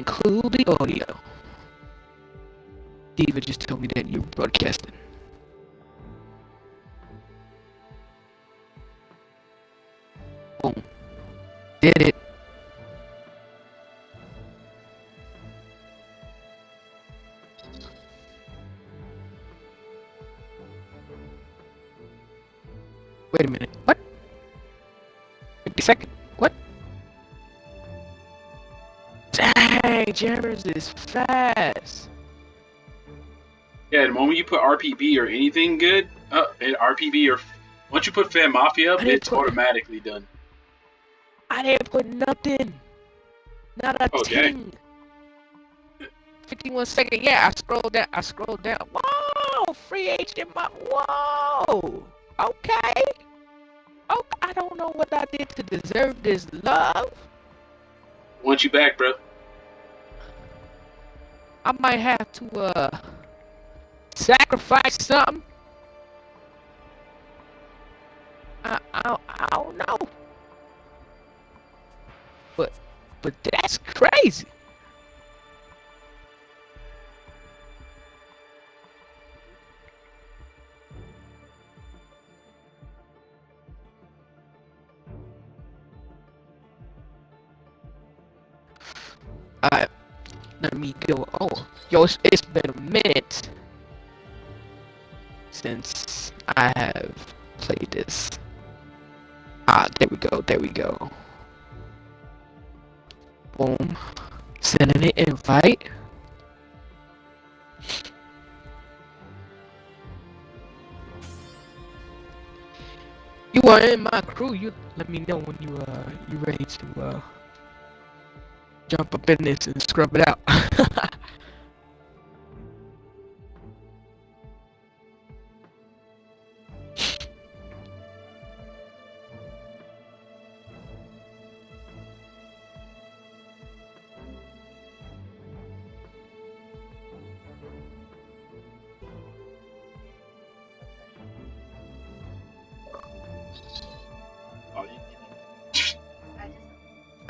include the audio. Diva just told me that you're broadcasting. Boom. Did it. Wait a minute. What? 50 seconds? What? Dang, jammers is fast. Yeah, the moment you put RPB or anything good, RPB or once you put Fan Mafia up, it's automatically done. I didn't put nothing. Not a thing. Dang. 51 seconds. Yeah, I scrolled down. Whoa, free agent. Whoa. Okay. Oh, I don't know what I did to deserve this love. Want you back, bro. I might have to sacrifice something. I don't know. But that's crazy. Alright, let me go. Oh, yo, it's been a minute since I have played this. There we go. Boom. Sending an invite. You are in my crew. You let me know when you ready to jump up in this and scrub it out.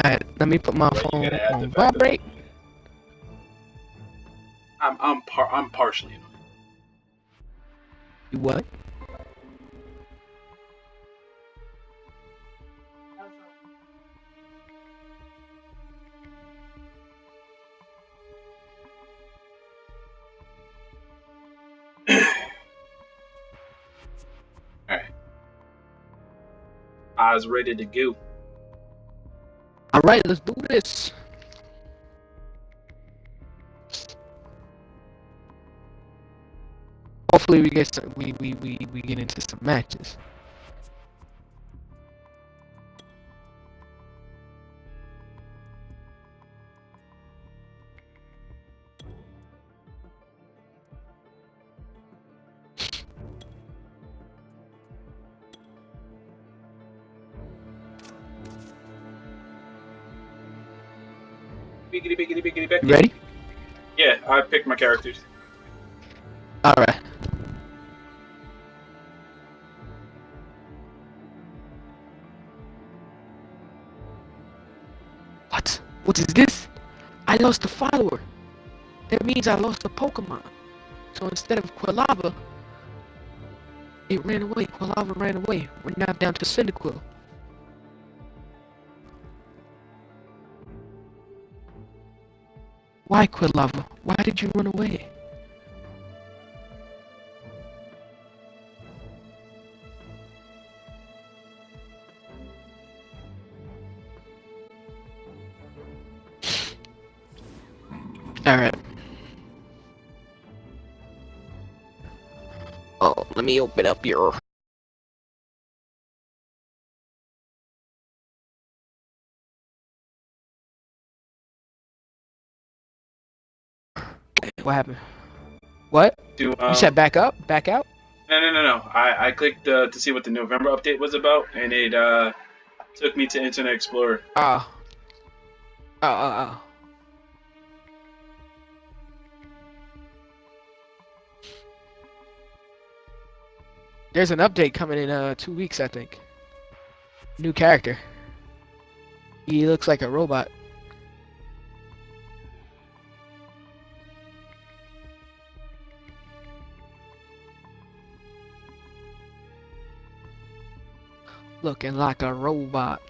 Alright, let me put my phone on vibrate. I'm partially annoyed. You what? Alright. I was ready to go. Alright, let's do this. Hopefully we get some, we get into some matches. Biggity. You ready? Yeah, I picked my characters. Alright. What? What is this? I lost a follower. That means I lost a Pokemon. So instead of Quilava, it ran away. Quilava ran away. We're now down to Cyndaquil. Why, Quilava? Why did you run away? Alright. Oh, let me open up your... What happened? What? You said back up? Back out? No. I clicked to see what the November update was about, and it took me to Internet Explorer. Oh. There's an update coming in 2 weeks, I think. New character. He looks like a robot. Looking like a robot.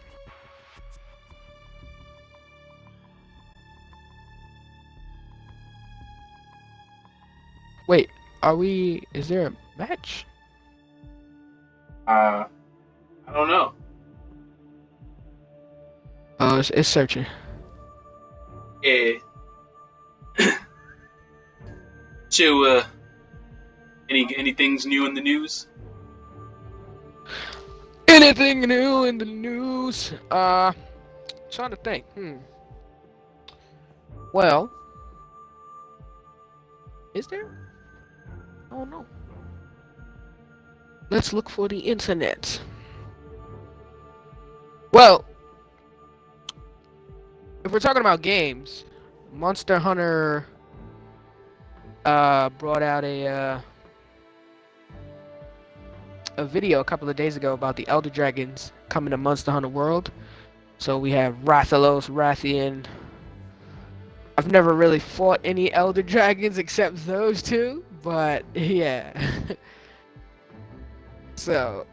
Wait, are we? Is there a match? I don't know. Oh, it's searching. Yeah. So, anything's new in the news? Anything new in the news? Trying to think. Well, is there? I don't know. Let's look for the internet. Well, if we're talking about games, Monster Hunter brought out a video a couple of days ago about the Elder Dragons coming to Monster Hunter World. So we have Rathalos, Rathian. I've never really fought any Elder Dragons except those two, but yeah. So,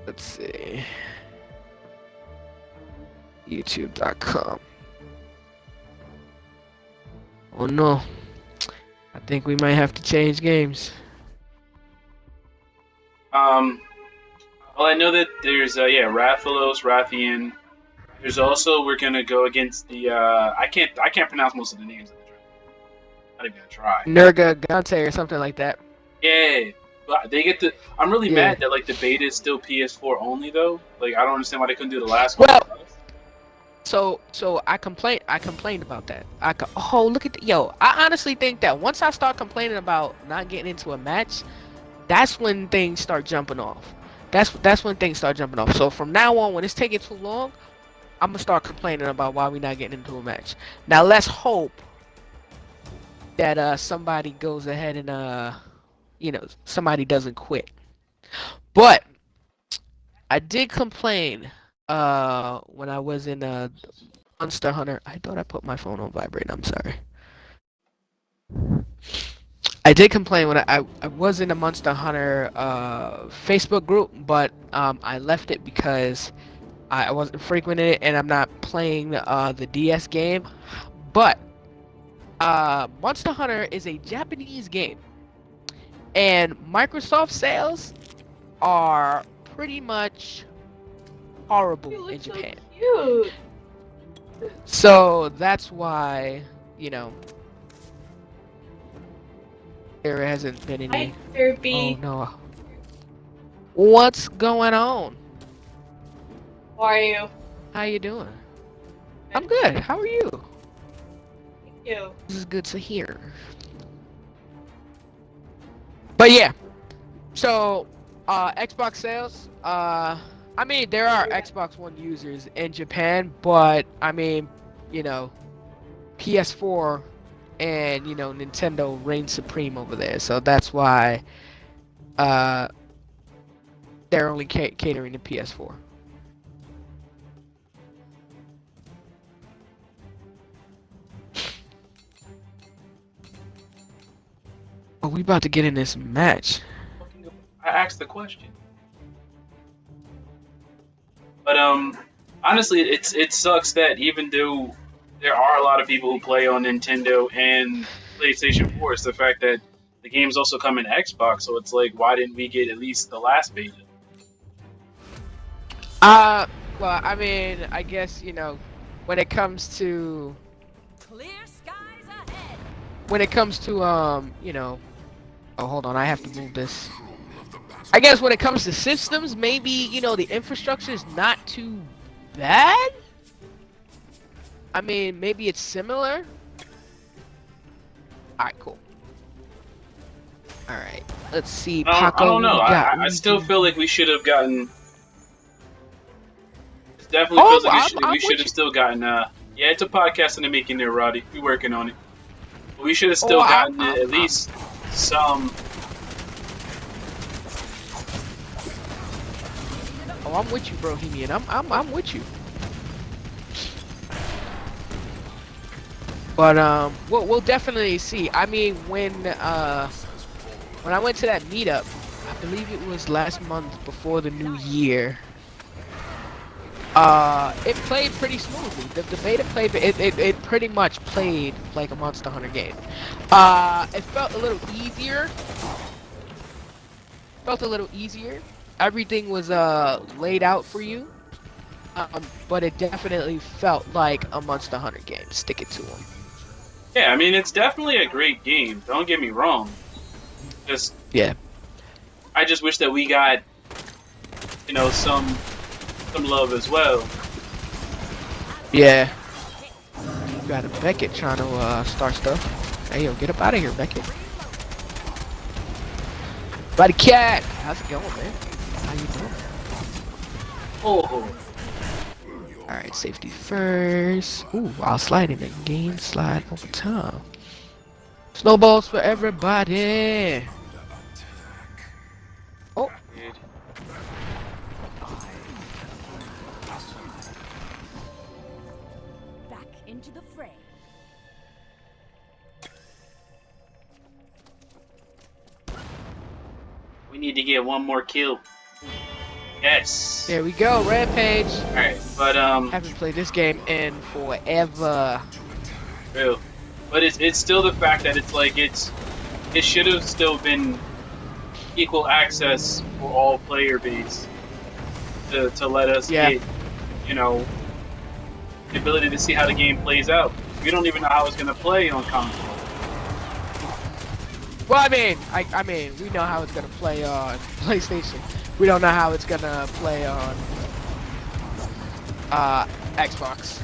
let's see. YouTube.com. Oh no. I think we might have to change games. Well, I know that there's Rathalos, Rathian. There's also we're gonna go against the I can't pronounce most of the names of the dragon. Not even gonna try. Nurga Gante or something like that. Yeah, but they get the. I'm really mad that like the beta is still PS4 only though. Like I don't understand why they couldn't do the last one. Well, so I complained about that. Oh, look at I honestly think that once I start complaining about not getting into a match, that's when things start jumping off. That's when things start jumping off. So from now on, when it's taking too long, I'm gonna start complaining about why we're not getting into a match. Now let's hope that somebody goes ahead and somebody doesn't quit. But I did complain when I was in Monster Hunter. I thought I put my phone on vibrate. I'm sorry. I did complain when I was in a Monster Hunter Facebook group, but I left it because I wasn't frequenting it and I'm not playing the DS game. But Monster Hunter is a Japanese game, and Microsoft sales are pretty much horrible in Japan. So cute. So that's why, there hasn't been any. Hi, Derrpi. Oh no. What's going on? How are you? How you doing? I'm good. How are you? Thank you. This is good to hear. But yeah. So, Xbox sales, I mean, there are Xbox One users in Japan, but I mean, PS4 and Nintendo reigns supreme over there, so that's why they're only catering to PS4. Oh, we about to get in this match. I asked the question. But honestly, it sucks that even though there are a lot of people who play on Nintendo and PlayStation 4, it's the fact that the games also come in Xbox. So it's like, why didn't we get at least the last beta? Well, I mean, I guess when it comes to Clear skies ahead. when it comes to oh, hold on, I have to move this. I guess when it comes to systems, maybe the infrastructure is not too bad. I mean, maybe it's similar. Alright, cool. Alright, let's see. I Paco, don't know. what we got? I still feel like we should have gotten. It definitely Oh, feels like I'm we should with have you. still gotten. Yeah, it's a podcast in the making there, Roddy. We're working on it. But we should have still Oh, gotten I'm- at least some. Oh, I'm with you, Bohemian. I'm with you. But we'll definitely see. I mean, when I went to that meetup, I believe it was last month before the new year. It played pretty smoothly. The beta played it pretty much played like a Monster Hunter game. It felt a little easier. Everything was laid out for you. But it definitely felt like a Monster Hunter game. Stick it to them. Yeah, I mean it's definitely a great game. Don't get me wrong. Just Yeah. I just wish that we got, you know, some love as well. Yeah. You got a Beckett trying to start stuff. Hey yo, get up out of here, Beckett. Buddy Cat, how's it going, man? How you doing? Oh, Alright, safety first. Ooh, while sliding the game, slide over time. Snowballs for everybody. Oh, dude. Back into the fray. We need to get one more kill. Yes. there we go, Rampage. Alright, but Haven't played this game in forever. real. But it's still the fact that it's like it should have still been equal access for all player base to let us get, you know, the ability to see how the game plays out. We don't even know how it's gonna play on console. Well, I mean, we know how it's gonna play on PlayStation. We don't know how it's gonna play on Xbox.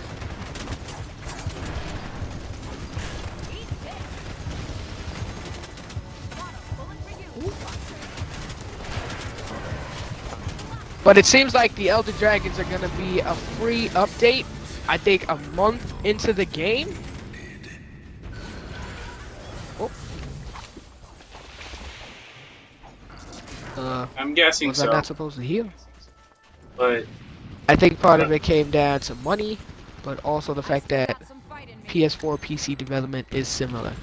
But it seems like the Elder Dragons are gonna be a free update. I think a month into the game. I'm guessing Was so. I not supposed to heal? But I think part of it came down to money, but also the fact that Got some fight in me. PS4 PC development is similar.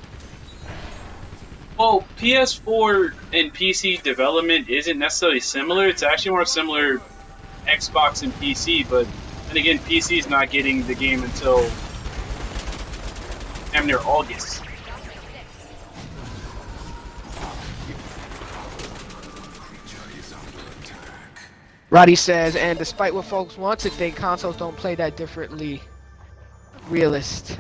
well, PS4 and PC development isn't necessarily similar. It's actually more similar Xbox and PC, but then again, PC is not getting the game until damn near August. Roddy says, and despite what folks want to think, consoles don't play that differently. Realist.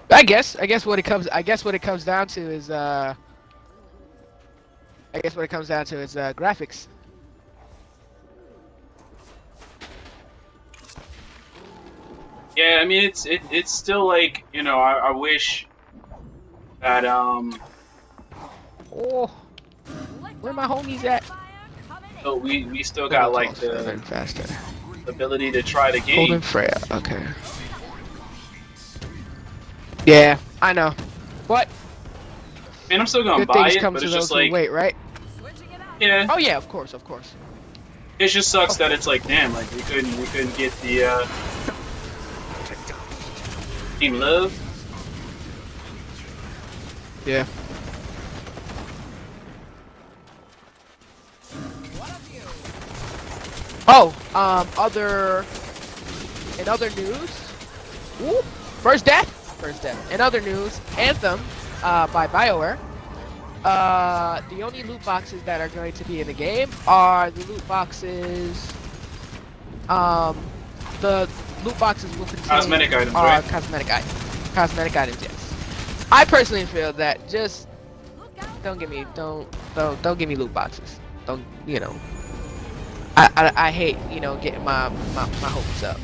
I guess what it comes down to is graphics. Yeah, I mean it's still like, you know, I wish that Oh, where my homies at? so we still got like the faster. ability to try the game. Golden Freya. Okay. Yeah, I know. But Man, I'm still gonna good buy things it, come but to it's those just who like wait, right? yeah, Oh yeah, of course. it just sucks that it's like damn, like we couldn't get the Team Love. Yeah. Oh, in other news, ooh, first death. In other news, Anthem, by BioWare. The only loot boxes that are going to be in the game are the loot boxes. The loot boxes will contain Cosmetic items, right? Cosmetic items, yes. I personally feel that just don't give me loot boxes. Don't, you know. I hate, you know, getting my hopes up.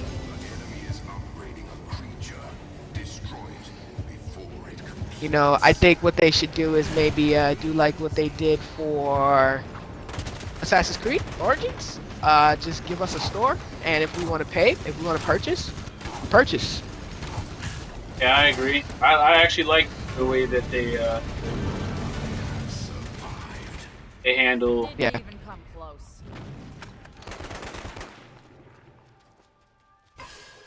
You know, I think what they should do is maybe do like what they did for Assassin's Creed Origins. Just give us a store, and if we want to pay, if we want to purchase. Yeah, I agree. I actually like the way that they handle. Yeah. Didn't even come close.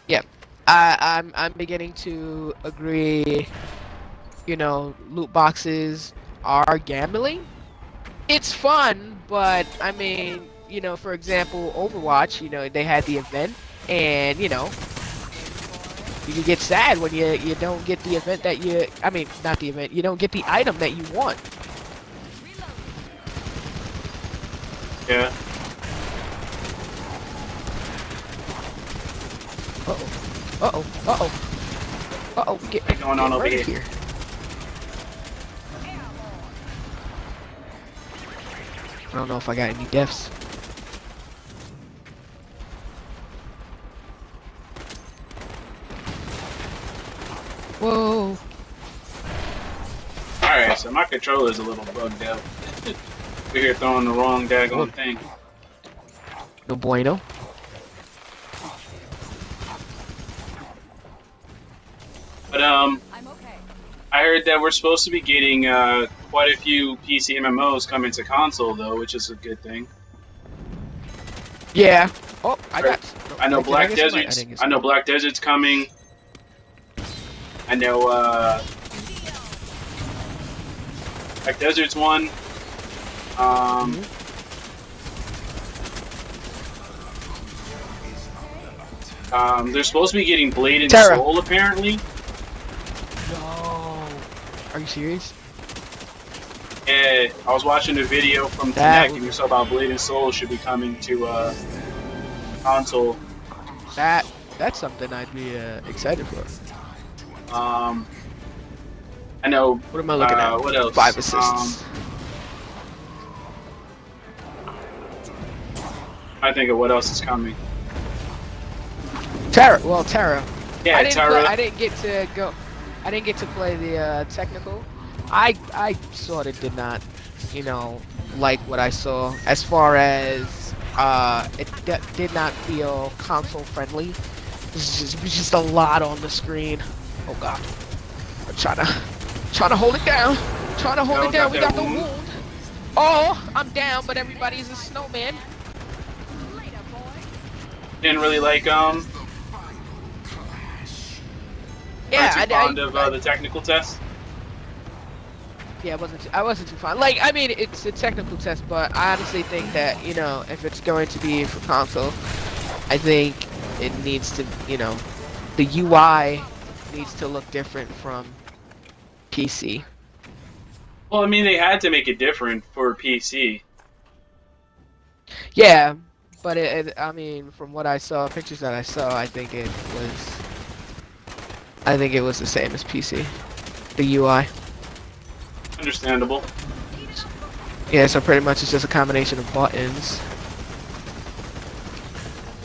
Yeah, I'm beginning to agree. You know, loot boxes are gambling. It's fun, but I mean, you know, for example, Overwatch, you know, they had the event, and you know, you can get sad when you don't get the event that you, I mean, not the event, you don't get the item that you want. Yeah. Uh-oh, get What's going on over right here? I don't know if I got any deaths. Whoa. Alright, so my controller's a little bugged out. We're here throwing the wrong daggone thing. No bueno. But I'm okay. I heard that we're supposed to be getting quite a few PC MMOs coming to console though, which is a good thing. Yeah. Oh, I got. I know Did Black get somebody? Desert's. I didn't get I know somebody. Black Desert's coming. I know Black Desert's one. They're supposed to be getting Blade and Terra. Soul apparently. No. Are you serious? Yeah, I was watching a video from That Connect and we saw about Blade and Soul should be coming to console. That's something I'd be excited for. I know. What am I looking at? What else? 5 assists. I think of what else is coming. Terra. Well, Terra. Yeah, Terra. I didn't get to go. I didn't get to play the technical. I sort of did not, you know, like what I saw as far as did not feel console friendly. It was just a lot on the screen. Oh god. I'm trying to hold it down. Trying to hold it down. We got the wound. Oh, I'm down, but everybody's a snowman. Later, boys. Didn't really like Yeah, too fond of the technical test. Yeah, I wasn't too fond. Like, I mean, it's a technical test, but I honestly think that, you know, if it's going to be for console, I think it needs to, you know, the UI needs to look different from PC. Well, I mean, they had to make it different for PC. Yeah, but I mean, from what I saw, pictures that I saw, I think it was the same as PC. The UI. Understandable. Yeah, so pretty much it's just a combination of buttons.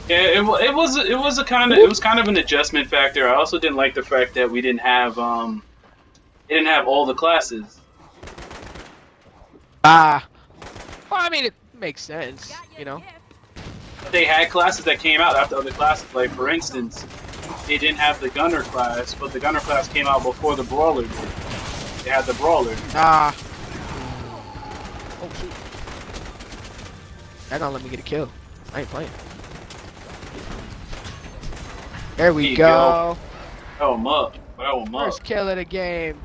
Yeah, it was kind of an adjustment factor. I also didn't like the fact that we didn't have all the classes. Well, I mean, it makes sense, you know. They had classes that came out after other classes. Like for instance, they didn't have the Gunner class, but the Gunner class came out before the Brawler did. They had the Brawler. Oh shoot. That gonna let me get a kill. I ain't playing. There we go. Oh, I'm up. First kill of the game.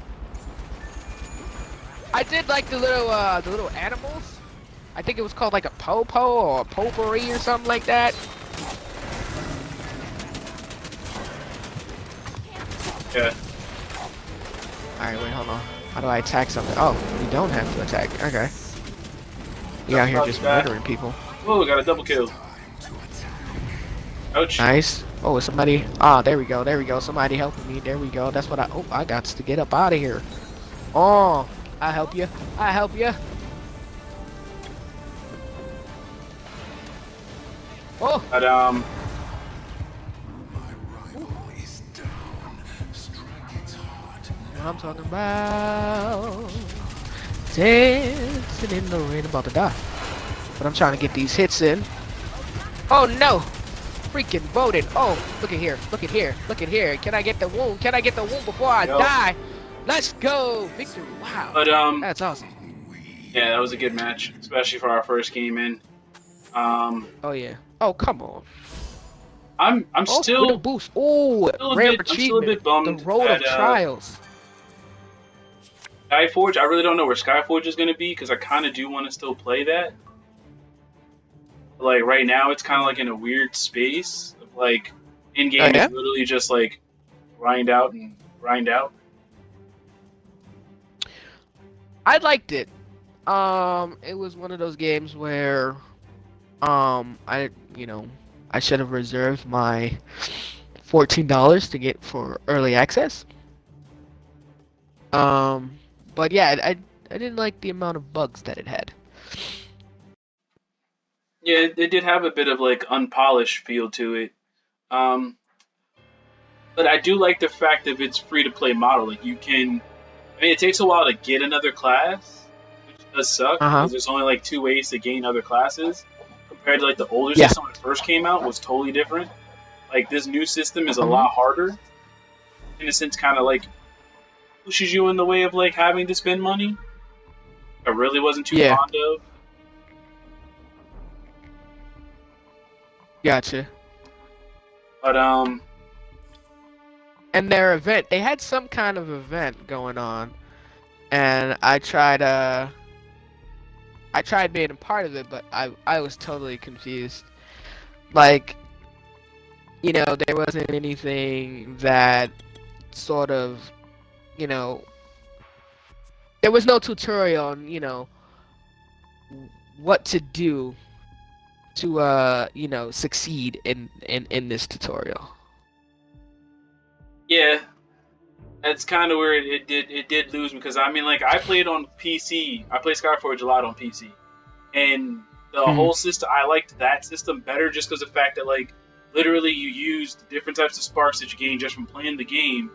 I did like the little animals. I think it was called like a popo or a potpourri or something like that. Yeah. Alright, wait, hold on. How do I attack something? Oh, you don't have to attack. Okay. You out here just murdering people. Whoa, we got a double kill. Ouch. Nice. Oh, is somebody... Ah, there we go, there we go. Somebody helping me. There we go. That's what Oh, I got to get up out of here. Oh, I'll help you. I'll help you. Oh! But, I'm talking about dancing in the rain, about to die. But I'm trying to get these hits in. Oh no! Freaking voted. Oh, look at here. Look at here. Look at here. Can I get the wound? Can I get the wound before I die? Let's go! Victory. Wow. But, that's awesome. yeah, that was a good match, especially for our first game in. Oh yeah. Oh, come on. I'm Oh, still with a boost. Oh, still a rare bit- I'm still a achievement. bit bummed The road of at, trials. Skyforge. I really don't know where Skyforge is going to be because I kind of do want to still play that. Like right now, it's kind of like in a weird space. Of, like in Oh, game yeah? is literally just like grind out and grind out. I liked it. It was one of those games where, I, I should have reserved my $14 to get for early access. But yeah, I didn't like the amount of bugs that it had. Yeah, it did have a bit of like unpolished feel to it. Um, but I do like the fact that it's free to play model. Like you can, I mean, it takes a while to get another class, which does suck Uh-huh. because there's only like two ways to gain other classes. Compared to like the older Yeah. system when it first came out was totally different. Like this new system is a Mhm. lot harder. In a sense, kind of like pushes you in the way of like having to spend money. I really wasn't too Yeah. fond of. Gotcha. But And their event, they had some kind of event going on, and I tried being a part of it, but I was totally confused. Like, there wasn't anything that sort of, you know, there was no tutorial on, what to do to succeed in this tutorial. yeah, that's kind of where it did lose me because I mean like I played on PC. I played Skyforge a lot on PC, and the Mhm. whole system I liked that system better just because of the fact that like literally you used different types of sparks that you gain just from playing the game,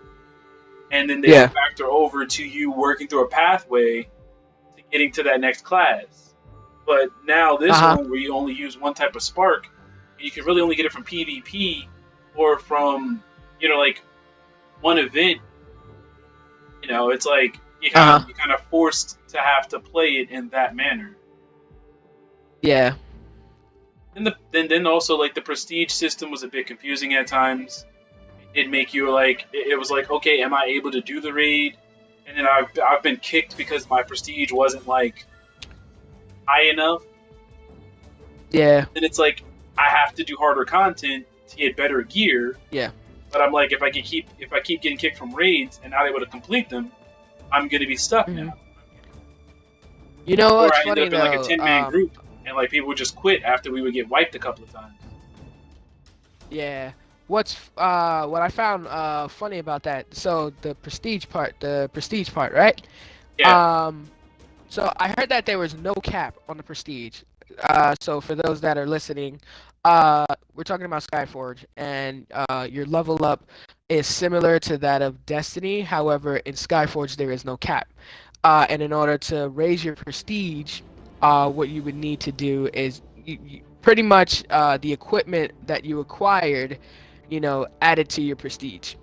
and then they Yeah. factor over to you working through a pathway to getting to that next class. But now this Uh-huh. one where you only use one type of spark, you can really only get it from PvP or from like one event. It's like you kind Uh-huh. of you kind of forced to have to play it in that manner. Yeah. And then also like the prestige system was a bit confusing at times. It make you like it was like, okay, am I able to do the raid? And then I've been kicked because my prestige wasn't like high enough. Yeah. Then it's like I have to do harder content to get better gear. Yeah. But I'm like, if I keep getting kicked from raids and not able to complete them, I'm gonna be stuck Mhm. now. You know Or what's I ended funny up in like a though? 10-man group, and like people would just quit after we would get wiped a couple of times. Yeah. What I found funny about that? So the prestige part, right? Yeah, So I heard that there was no cap on the prestige. So for those that are listening, we're talking about Skyforge, and your level up is similar to that of Destiny. However, in Skyforge there is no cap. And in order to raise your prestige, what you would need to do is you pretty much the equipment that you acquired, added to your prestige.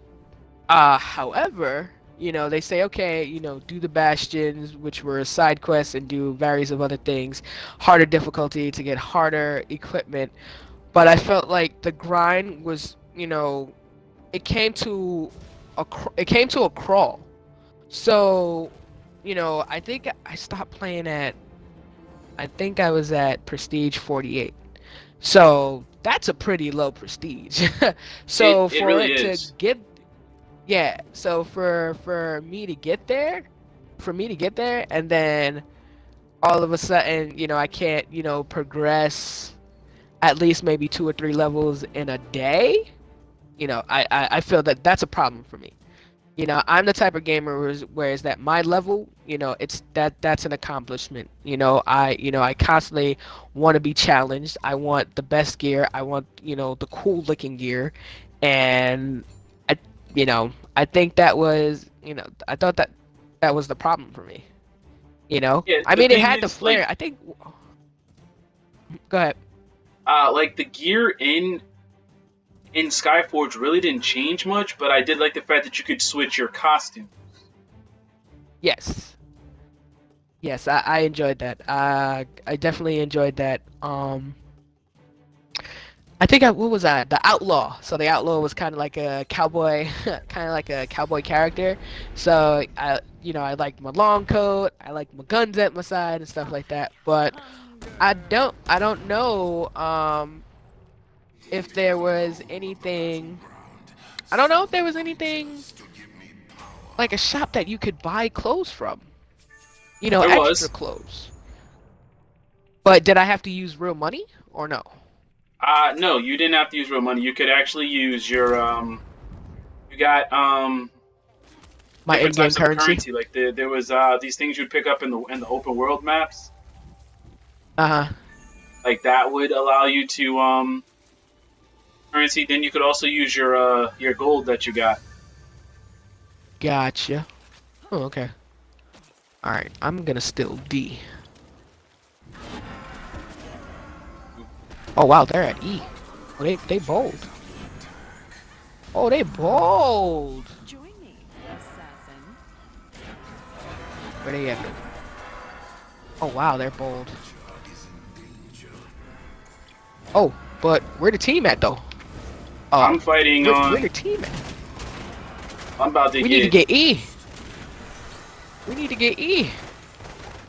However, they say, okay, do the bastions, which were side quests, and do various of other things, harder difficulty to get harder equipment. But I felt like the grind was, it came to a crawl. So, I think I stopped playing I think I was at Prestige 48. So that's a pretty low prestige. So it for really it to is. get, yeah, so for me to get there, and then all of a sudden, I can't, progress at least maybe 2 or 3 levels in a day. I feel that that's a problem for me. I'm the type of gamer whereas that my level, that's an accomplishment. I constantly want to be challenged. I want the best gear. I want, the cool looking gear. And I, I think that was, I thought that was the problem for me. Yeah, I the mean, it thing had the is, flare. I think, go ahead. like the gear in Skyforge really didn't change much, but I did like the fact that you could switch your costume. Yes. Yes, I enjoyed that. I definitely enjoyed that. I think what was I? The outlaw. So the outlaw was kind of like a cowboy, kind of like a cowboy character. So I like my long coat. I like my guns at my side and stuff like that. But I don't know if there was anything. I don't know if there was anything like a shop that you could buy clothes from. There Extra was. clothes. But did I have to use real money or no? No, you didn't have to use real money. You could actually use your you got My different in-game types of currency? currency. Like there was these things you'd pick up in the open world maps. Uh-huh. Like that would allow you to currency. Then you could also use your gold that you got. Gotcha. Oh, okay. Alright, I'm gonna steal D. Oh wow, they're at E. Oh, they bold. Oh, they bold. Join me, assassin. Where they at? Oh wow, they're bold. Oh, but where the team at though? I'm fighting where on. the team at? I'm about to We get. need to get E. We need to get E.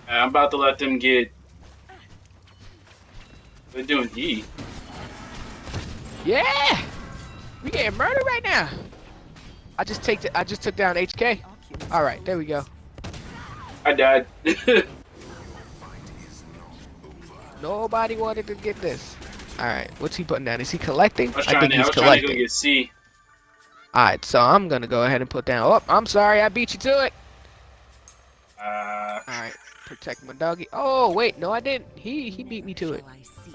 I'm about to let them get. They're doing E. Yeah! We getting murdered right now. I just took down HK. Alright, there we go. I died. Nobody wanted to get this. Alright, what's he putting down? Is he collecting? I was I trying think to. I he's was trying to go collecting. get C. Alright, so I'm gonna go ahead and put down. Oh, I'm sorry, I beat you to it. Alright, protect my doggy. Oh, wait, no, I didn't. He beat me to it.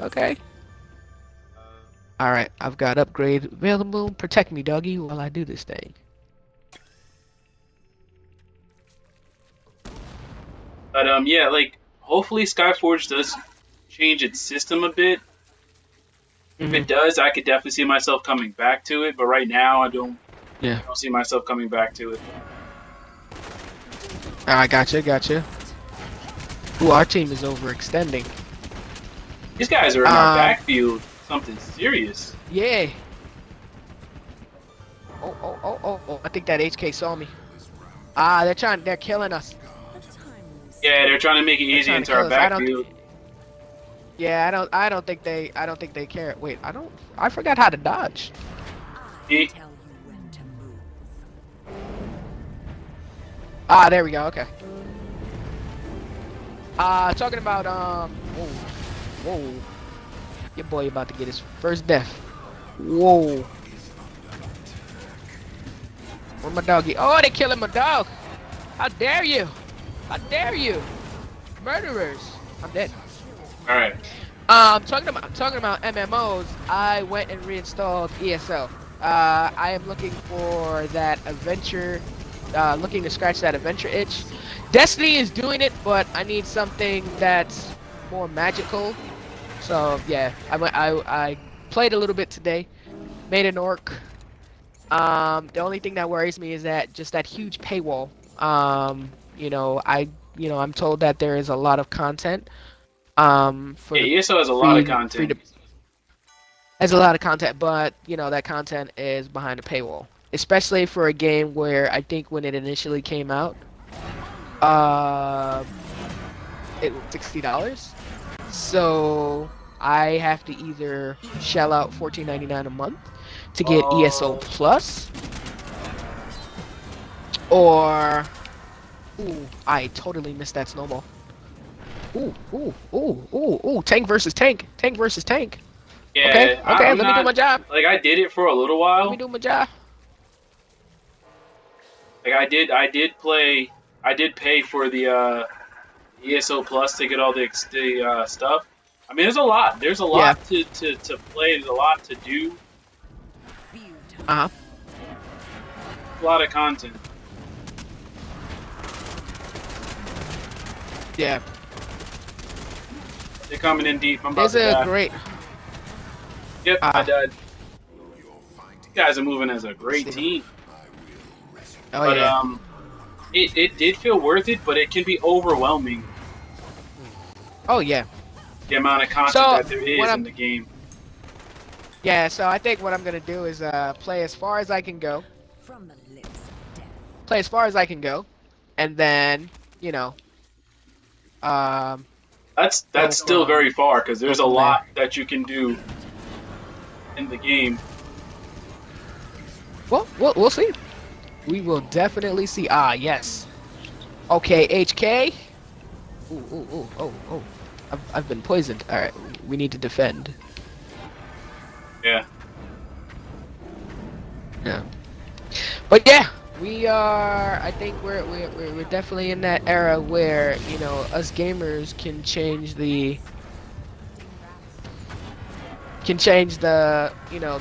Okay. Alright, I've got upgrade available. Protect me, doggy, while I do this thing. But yeah, like hopefully Skyforge does change its system a bit. If it does, I could definitely see myself coming back to it. But right now, I don't see myself coming back to it. Alright, gotcha. Ooh, our team is overextending. These guys are in our backfield. Something serious. Yeah. Oh. I think that HK saw me. They're killing us. Yeah, they're trying to make it easy into our backfield. Yeah, I don't think they care. Wait, I forgot how to dodge. E. Tell you when to move. There we go, okay. Talking about, whoa. Your boy about to get his first death. Whoa. Where my doggy? Oh, they killing my dog. How dare you? How dare you? Murderers. I'm dead. Alright. Talking about MMOs, I went and reinstalled ESO. I am looking for that adventure, looking to scratch that adventure itch. Destiny is doing it, but I need something that's more magical. So yeah, I played a little bit today, made an orc. The only thing that worries me is that huge paywall. I'm told that there is a lot of content. Yeah, ESO has a lot of content. Has a lot of content, but that content is behind a paywall. Especially for a game where I think when it initially came out, it was $60. So I have to either shell out $14.99 a month to get ESO Plus, or I totally missed that snowball. Tank versus tank. Tank versus tank. Yeah, Okay, let me do my job. Like I did it for a little while. Let me do my job. Like I did pay for the ESO Plus to get all the stuff. I mean, there's a lot. There's a lot to play. There's a lot to do. Uh-huh. A lot of content. Yeah. They're coming in deep. I'm about There's to die. a great... Yep, I died. These guys are moving as a great team. Oh, But yeah. it did feel worth it, but it can be overwhelming. Oh, yeah. The amount of content that there is in the game. Yeah, so I think what I'm gonna do is play as far as I can go. From the lips of death. Play as far as I can go, and then you know, um, go That's still from very far because go there's a from there. lot that you can do in the game. Well, we'll see. We will definitely see. Ah, yes. Okay, HK. Ooh, ooh, ooh, oh, oh. I've been poisoned. All right, we need to defend. Yeah. Yeah. But yeah, we are. I think we're definitely in that era where us gamers can change the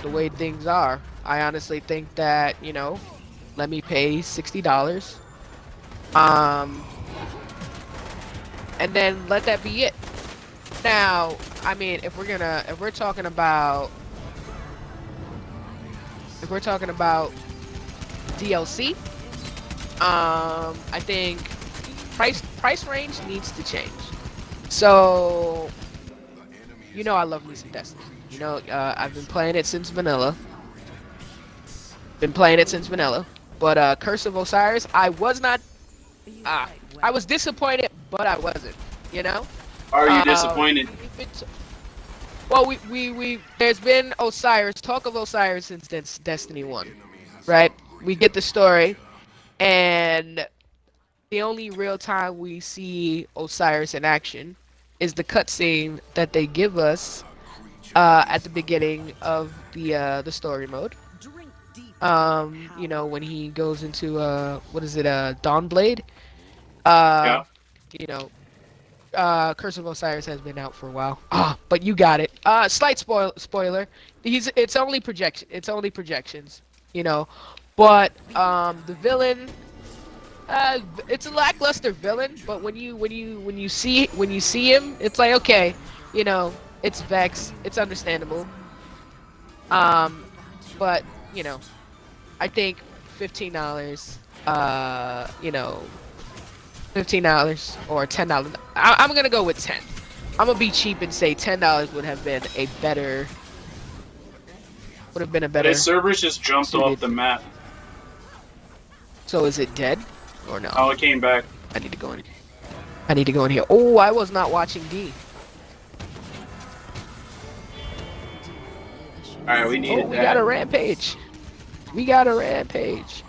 the way things are. I honestly think that let me pay $60, and then let that be it. Now, I mean, if we're talking about DLC, I think price range needs to change. So, I love me some Destiny. I've been playing it since vanilla. But Curse of Osiris, I was not. You Ah, fight well. I was disappointed, but I wasn't. You know. Are you Um, disappointed? well, there's been talk of Osiris since Destiny 1, right? We get the story, and the only real time we see Osiris in action is the cutscene that they give us at the beginning of the story mode. Drink deep. When he goes into what is it, Dawnblade? Yeah. Um, you know, Curse of Osiris has been out for a while. But you got it. Slight spoiler. It's only projection. It's only projections. You know, but the villain. It's a lackluster villain, but when you see him, it's like, okay, it's Vex. It's understandable. Um, but I think $15. $15 or $10. I'm gonna go with 10. I'm gonna be cheap and say $10 would have been a better. Would have been a better His servers just jumped suited. off the map. So is it dead or no? Oh, it came back. I need to go in. I need to go in here. Oh, I was not watching D. Alright, we Oh, needed we that. got a rampage. We got a rampage.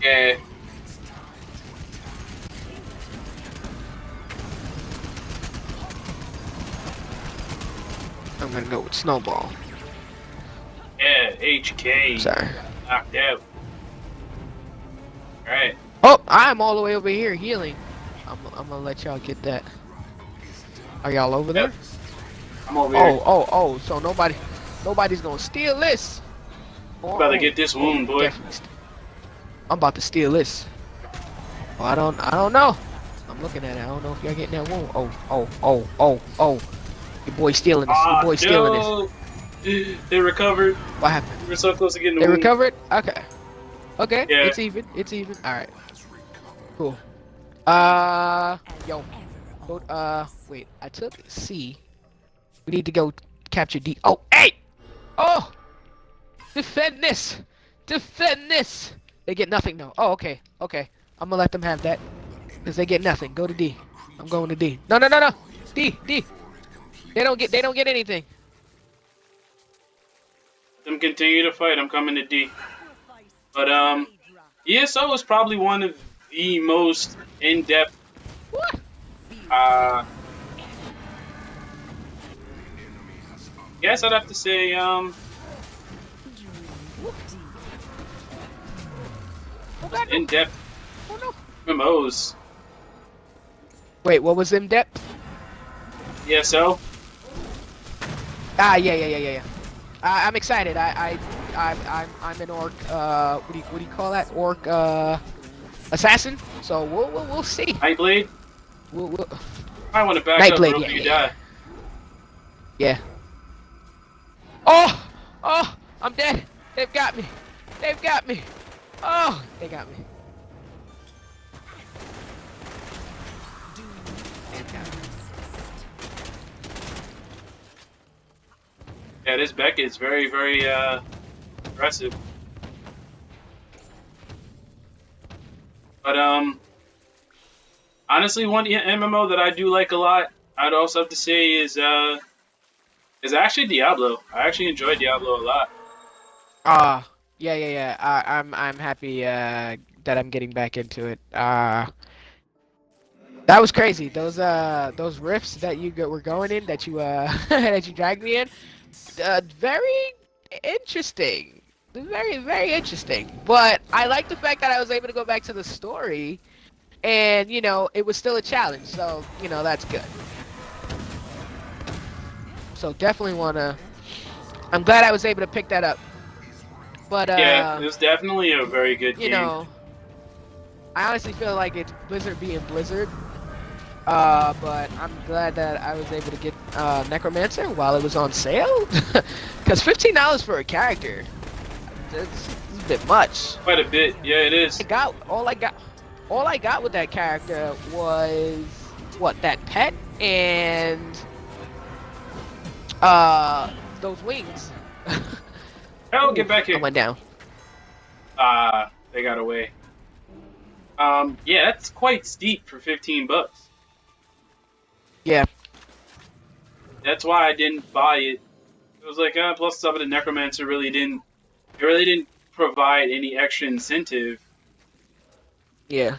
Yeah. I'm gonna go with Snowball. Yeah, HK. Sorry. Knocked out. Alright. Oh, I'm all the way over here healing. I'm gonna let y'all get that. Are y'all over there? Yep. I'm over here. Oh. So nobody's gonna steal this. About to get this wound, boy. Definitely I'm about to steal this. Well, I don't know. I'm looking at it. I don't know if y'all getting that wound. Oh. Your boy stealing this. Your boy stealing this. No. They recovered. What happened? We were so close to getting the They wound. recovered? Okay. Okay. Yeah. It's even. Alright. Cool. Yo. Wait. I took C. We need to go capture D. Oh, hey! Oh! Defend this! Defend this! They get nothing though. Oh, okay. Okay. I'm gonna let them have that. Because they get nothing. Go to D. I'm going to D. No. D. They don't get anything. Let them continue to fight. I'm coming to D. But ESO is probably one of the most in-depth What? Yes, I'd have to say in-depth Oh no. MMOs. Wait, what was in depth? ESO. Yeah. I'm excited. I'm an orc. What do you call that? Orc assassin. So we'll see. Nightblade. We'll I want to back Nightblade, up, yeah, you yeah. die. yeah. Oh! I'm dead. They've got me. Oh, they got me. Yeah, this Beckett's very, very aggressive. But honestly, one MMO that I do like a lot, I'd also have to say is actually Diablo. I actually enjoy Diablo a lot. Yeah. I'm happy that I'm getting back into it. That was crazy. Those rifts that were going in that you that you dragged me in, very interesting. Very interesting. But I like the fact that I was able to go back to the story, and it was still a challenge. So that's good. So definitely wanna. I'm glad I was able to pick that up. But Yeah, it was definitely a very good game. I honestly feel like it's Blizzard being Blizzard. But I'm glad that I was able to get Necromancer while it was on sale. Because $15 for a character, it's a bit much. Quite a bit, yeah, it is. All I got with that character was that pet and those wings. Oh, get back here. I went down. They got away. Yeah, that's quite steep for $15. Yeah. That's why I didn't buy it. It was like, plus some of the Necromancer really didn't provide any extra incentive. Yeah.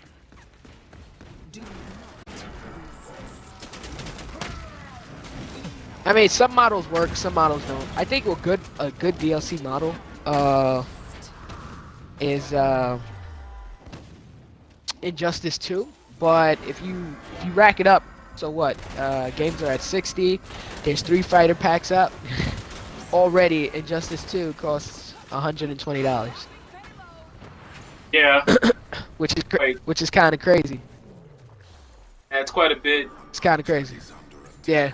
I mean, some models work, some models don't. I think a good DLC model is Injustice 2, but if you rack it up, so what? Games are at 60. There's 3 fighter packs up. Already, Injustice 2 costs $120. Yeah. which is kind of crazy. That's quite a bit. It's kind of crazy. Yeah.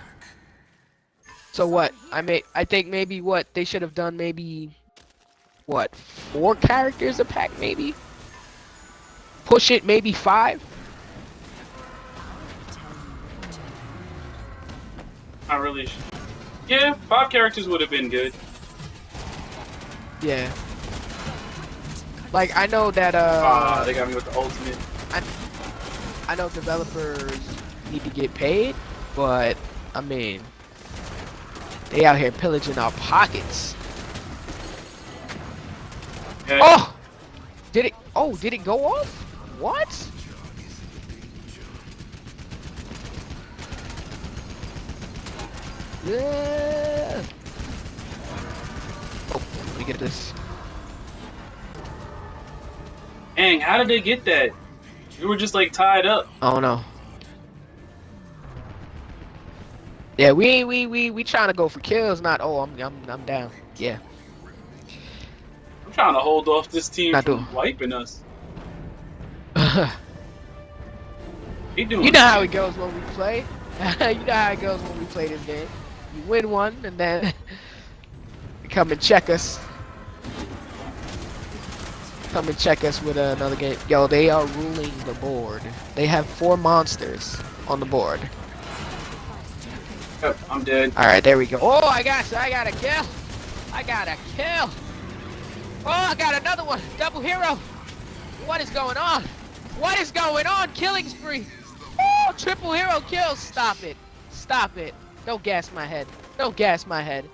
So what? I think maybe what they should have done, maybe 4 characters a pack, maybe. Push it, maybe 5. Not really. Yeah, 5 characters would have been good. Yeah. Like, I know that they got me with the ultimate. I know developers need to get paid, but I mean, they out here pillaging our pockets. Yeah. Oh! Did it go off? What? Yeah. Oh, let me get this. Dang, how did they get that? You were just like tied up. Oh no. Yeah, we trying to go for kills, not I'm down. Yeah. I'm trying to hold off this team Not from doing. wiping us. They doing You know how it goes when we play. You know how it goes when we play this game. You win one and then you come and check us. Come and check us with another game. Yo, they are ruling the board. They have 4 monsters on the board. Yep, I'm dead. Alright, there we go. Oh, I got a kill. I got a kill. Oh, I got another one. Double hero. What is going on? What is going on? Killing spree. Oh, triple hero kills. Stop it. Stop it. Don't gas my head. Don't gas my head.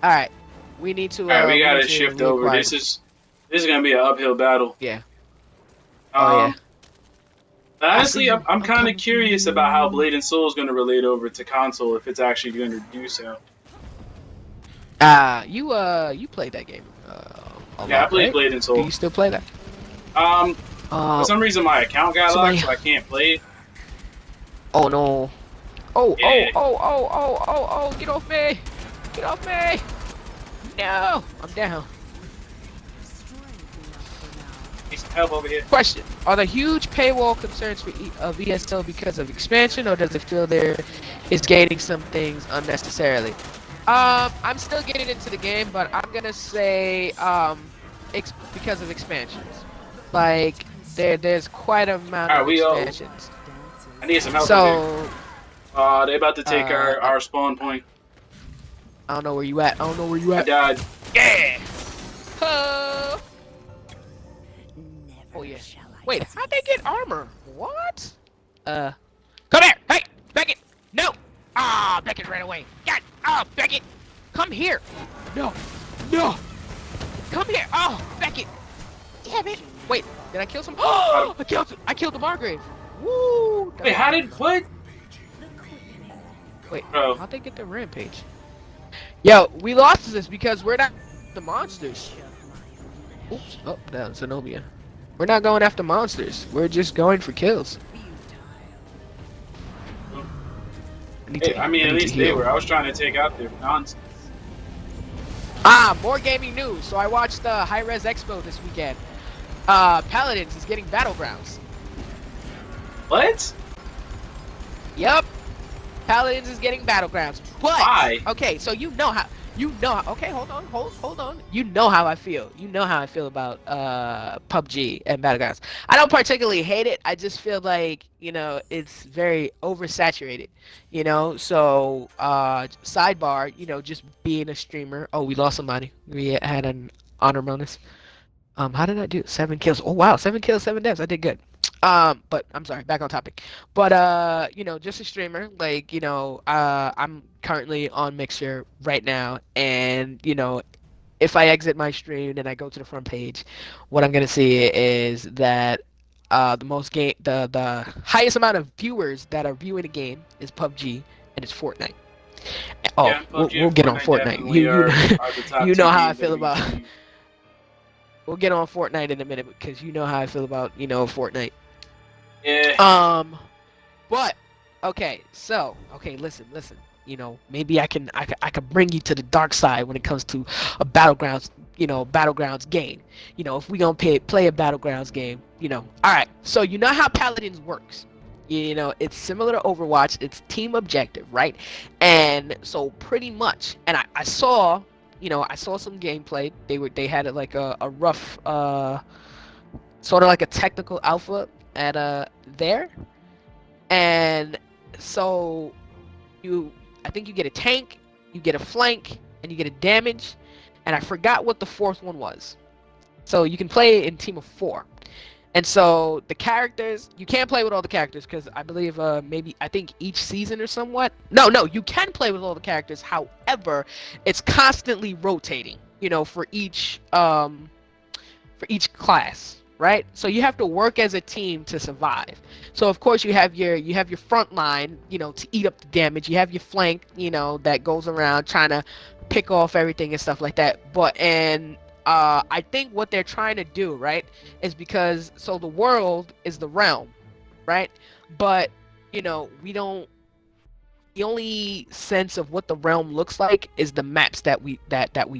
Alright. We need to Alright, we gotta shift over. This is gonna be an uphill battle. Yeah. Oh yeah. Honestly, I'm kind of curious about how Blade and Soul is going to relate over to console, if it's actually going to do so. You played that game. Yeah, I played Blade and Soul. Do you still play that? For some reason my account got locked, so I can't play it. Oh no. Oh, Yeah. oh, get off me! Get off me! No! I'm down. Need some help over here. Question: are there huge paywall concerns for ESO because of expansion, or does it feel there is gaining some things unnecessarily? I'm still getting into the game, but I'm gonna say because of expansions. Like there's quite a amount of expansions. I need some help over here. They about to take our spawn point. I don't know where you at. I don't know where you I at. died. Yeah. Oh. Never Oh yeah. shall I Wait, cease. how'd they get armor? What? Come here. Hey, Beckett. No. Ah, Beckett ran away. God. Oh, Beckett. Come here. No. No. Come here. Oh, Beckett. Damn it. Wait, did I kill some? Oh, I killed the Margrave. Woo. Wait, how did what? Wait, Bro. how'd they get the rampage? Yo, we lost this because we're not the monsters. Oops. Oh, that was Zenobia. We're not going after monsters. We're just going for kills. Hey, I mean, at least they were. I was trying to take out their nonsense. Ah, more gaming news. So I watched High Res Expo this weekend. Paladins is getting Battlegrounds. What? Yep. Paladins is getting Battlegrounds. But Why? okay, so okay, hold on. You know how I feel. You know how I feel about PUBG and Battlegrounds. I don't particularly hate it. I just feel like, it's very oversaturated. So sidebar, just being a streamer. Oh, we lost somebody. We had an honor bonus. How did I do? 7 kills. Oh wow, 7 kills, 7 deaths. I did good. But I'm sorry, back on topic. But just a streamer, like, I'm currently on Mixer right now, and if I exit my stream and I go to the front page, what I'm gonna see is that the highest amount of viewers that are viewing a game is PUBG, and it's Fortnite. Oh, Yeah, PUBG we'll get on Fortnite Fortnite. definitely are the top You two know how I games feel that we about. do. We'll get on Fortnite in a minute because you know how I feel about Fortnite. Yeah. But okay, listen. Maybe I can bring you to the dark side when it comes to a battlegrounds game. If we gonna play a battlegrounds game, all right. So you know how Paladins works. It's similar to Overwatch. It's team objective, right? And so pretty much, and I saw some gameplay. They had it like a rough, sort of like a technical alpha at there, and so I think you get a tank, you get a flank, and you get a damage, and I forgot what the fourth one was. So you can play in team of 4. And so the characters, you can't play with all the characters because I believe I think each season or somewhat. No, you can play with all the characters. However, it's constantly rotating, for each class, right? So you have to work as a team to survive. So of course you have your front line, to eat up the damage. You have your flank, that goes around trying to pick off everything and stuff like that. I think what they're trying to do, right, is because the world is the realm, right? But the only sense of what the realm looks like is the maps that we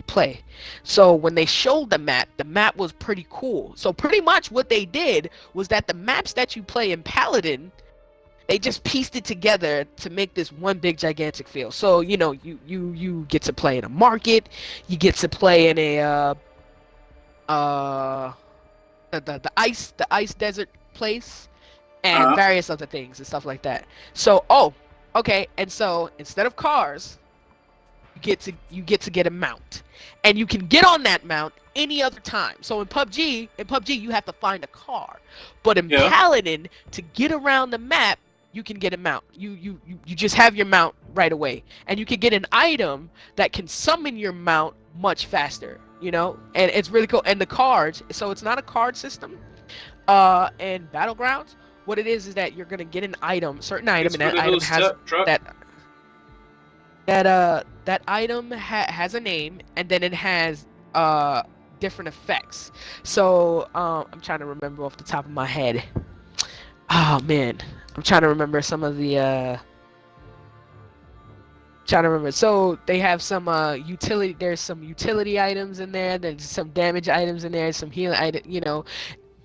play. So when they showed the map was pretty cool. So pretty much what they did was that the maps that you play in Paladin, they just pieced it together to make this one big gigantic field. So you get to play in a market, you get to play in a the ice desert place, and various other things and stuff like that. So okay, and so instead of cars, you get to get a mount, and you can get on that mount any other time. So in PUBG you have to find a car, but in Paladin, to get around the map, you can get a mount. You just have your mount right away, and you can get an item that can summon your mount much faster. And it's really cool. And the cards, so it's not a card system. In Battlegrounds, what it is that you're gonna get an item, certain item, and that item has that item has a name, and then it has different effects. So I'm trying to remember off the top of my head. Oh man, I'm trying to remember some of the. So they have some utility. There's some utility items in there. There's some damage items in there. Some healing item.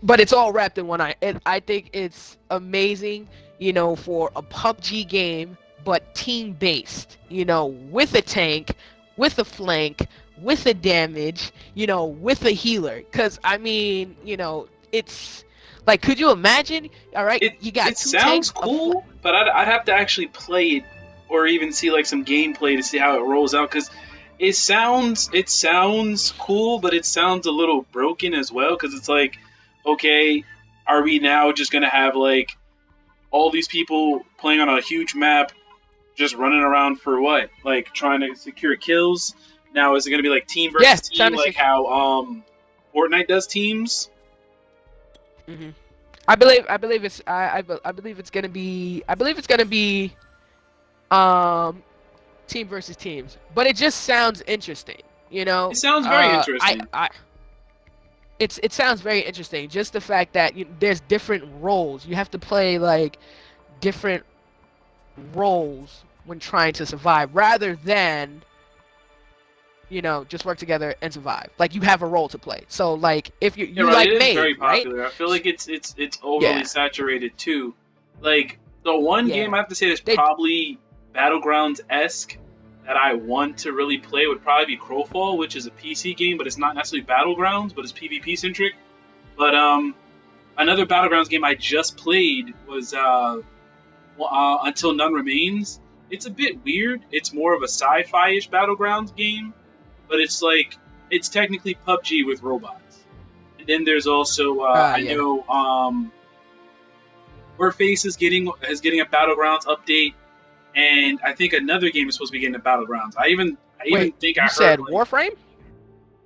But it's all wrapped in one item. I think it's amazing. For a PUBG game, but team based. With a tank, with a flank, with a damage. With a healer. Because I mean, it's like, could you imagine? All right, you got it two sounds tanks, cool, but I'd have to actually play it or even see like some gameplay to see how it rolls out. Because it sounds cool, but it sounds a little broken as well because it's like, okay, are we now just gonna have like all these people playing on a huge map, just running around for what? Like trying to secure kills? Now is it gonna be like team versus team, like how Fortnite does teams? Mm-hmm. I believe it's gonna be team versus teams, but it just sounds interesting, you know. It sounds very interesting. It sounds very interesting. Just the fact that there's different roles. You have to play like different roles when trying to survive, rather than just work together and survive. Like you have a role to play. So like if you like it is Maid, very popular. right? I feel like it's overly saturated too. Like the one game I have to say is probably Battlegrounds-esque that I want to really play would probably be Crowfall, which is a PC game, but it's not necessarily Battlegrounds, but it's PvP centric. But another Battlegrounds game I just played was Until None Remains. It's a bit weird. It's more of a sci-fi-ish Battlegrounds game, but it's technically PUBG with robots. And then there's also I know FhaTe is getting a Battlegrounds update. And I think another game is supposed to be getting a Battlegrounds. I even think I heard. You said Warframe?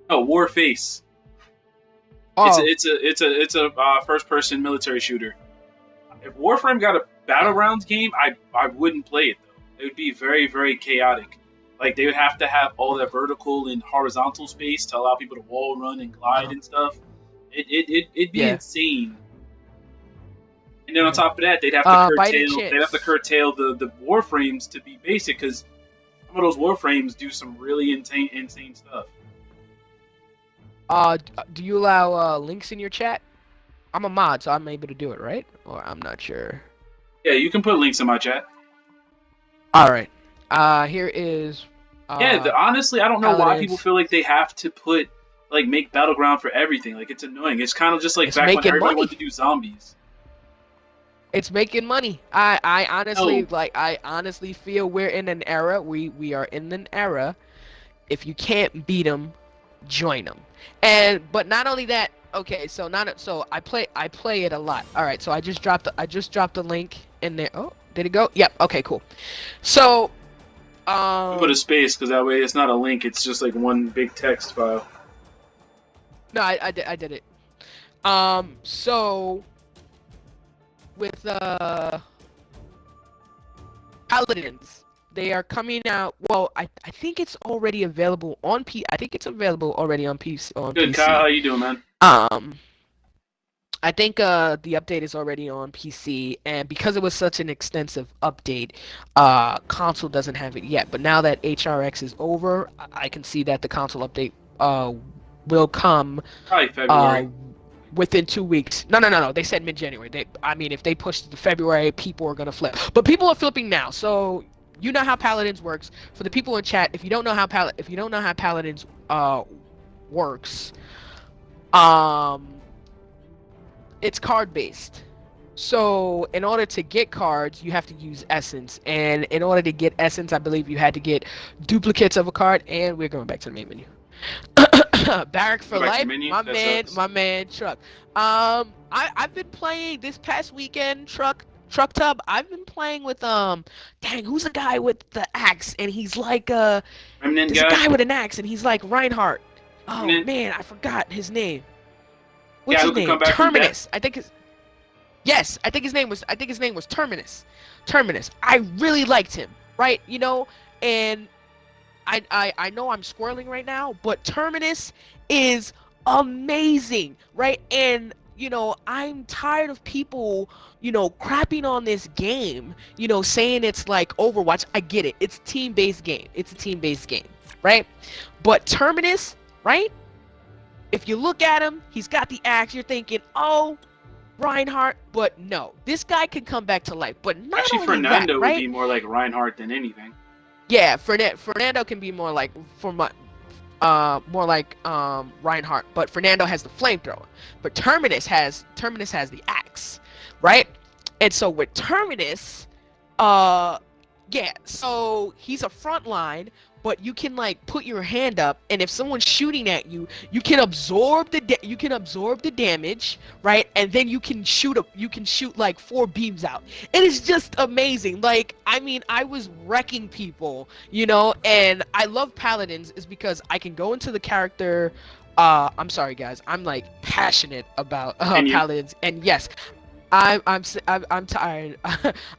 Oh, FhaTe. Oh. It's a first-person military shooter. If Warframe got a Battlegrounds game, I wouldn't play it though. It would be very, very chaotic. Like they would have to have all that vertical and horizontal space to allow people to wall run and glide and stuff. It'd be insane. And then on top of that, they'd have to curtail the Warframes to be basic because some of those Warframes do some really insane stuff. Do you allow links in your chat? I'm a mod, so I'm able to do it, right? Or I'm not sure. Yeah, you can put links in my chat. All right. Here is. Honestly, I don't know why people feel like they have to make Battleground for everything. Like it's annoying. It's kind of just like back when everybody wanted to do zombies. It's making money. I honestly feel we're in an era. We are in an era. If you can't beat them, join them. But not only that. Okay, so I play it a lot. All right, so I just dropped the link in there. Oh, did it go? Yep. Okay, cool. So put a space because that way it's not a link. It's just like one big text file. No, I did it. So with Paladins, they are coming out. Well, I think it's already available on I think it's available already on PC. Good, Kyle. How you doing, man? I think the update is already on PC, and because it was such an extensive update, console doesn't have it yet. But now that HRX is over, I can see that the console update will come probably February. Within 2 weeks. No. They said mid-January. If they push to February, people are gonna flip. But people are flipping now. So you know how Paladins works. For the people in chat, if you don't know how Paladins works, it's card based. So in order to get cards, you have to use Essence, and in order to get Essence, I believe you had to get duplicates of a card. And we're going back to the main menu. Barrack for life, my man Truck. I've been playing this past weekend, Truck Tub. I've been playing with who's the guy with the axe, and he's like there's a guy with an axe, and he's like Reinhardt. Oh man, I forgot his name. What's his name? Terminus. I think his name was Terminus. I really liked him, right? And I know I'm squirreling right now, but Terminus is amazing, right? And I'm tired of people, crapping on this game, saying it's like Overwatch. I get it. It's a team-based game. Right? But Terminus, right? If you look at him, he's got the axe. You're thinking, oh, Reinhardt, but no. This guy can come back to life. But not actually, only Fernando that, right? would be more like Reinhardt than anything. Yeah, Fernando can be more like Reinhardt, but Fernando has the flamethrower. But Terminus has the axe, right? And so with Terminus, Yeah, so he's a front line, but you can like put your hand up, and if someone's shooting at you, you can absorb the damage, right? And then you can shoot like 4 beams out. It is just amazing. Like, I mean, I was wrecking people, you know, and I love paladins is because I can go into the character. I'm sorry guys, I'm like passionate about And you, paladins, and yes, I'm tired.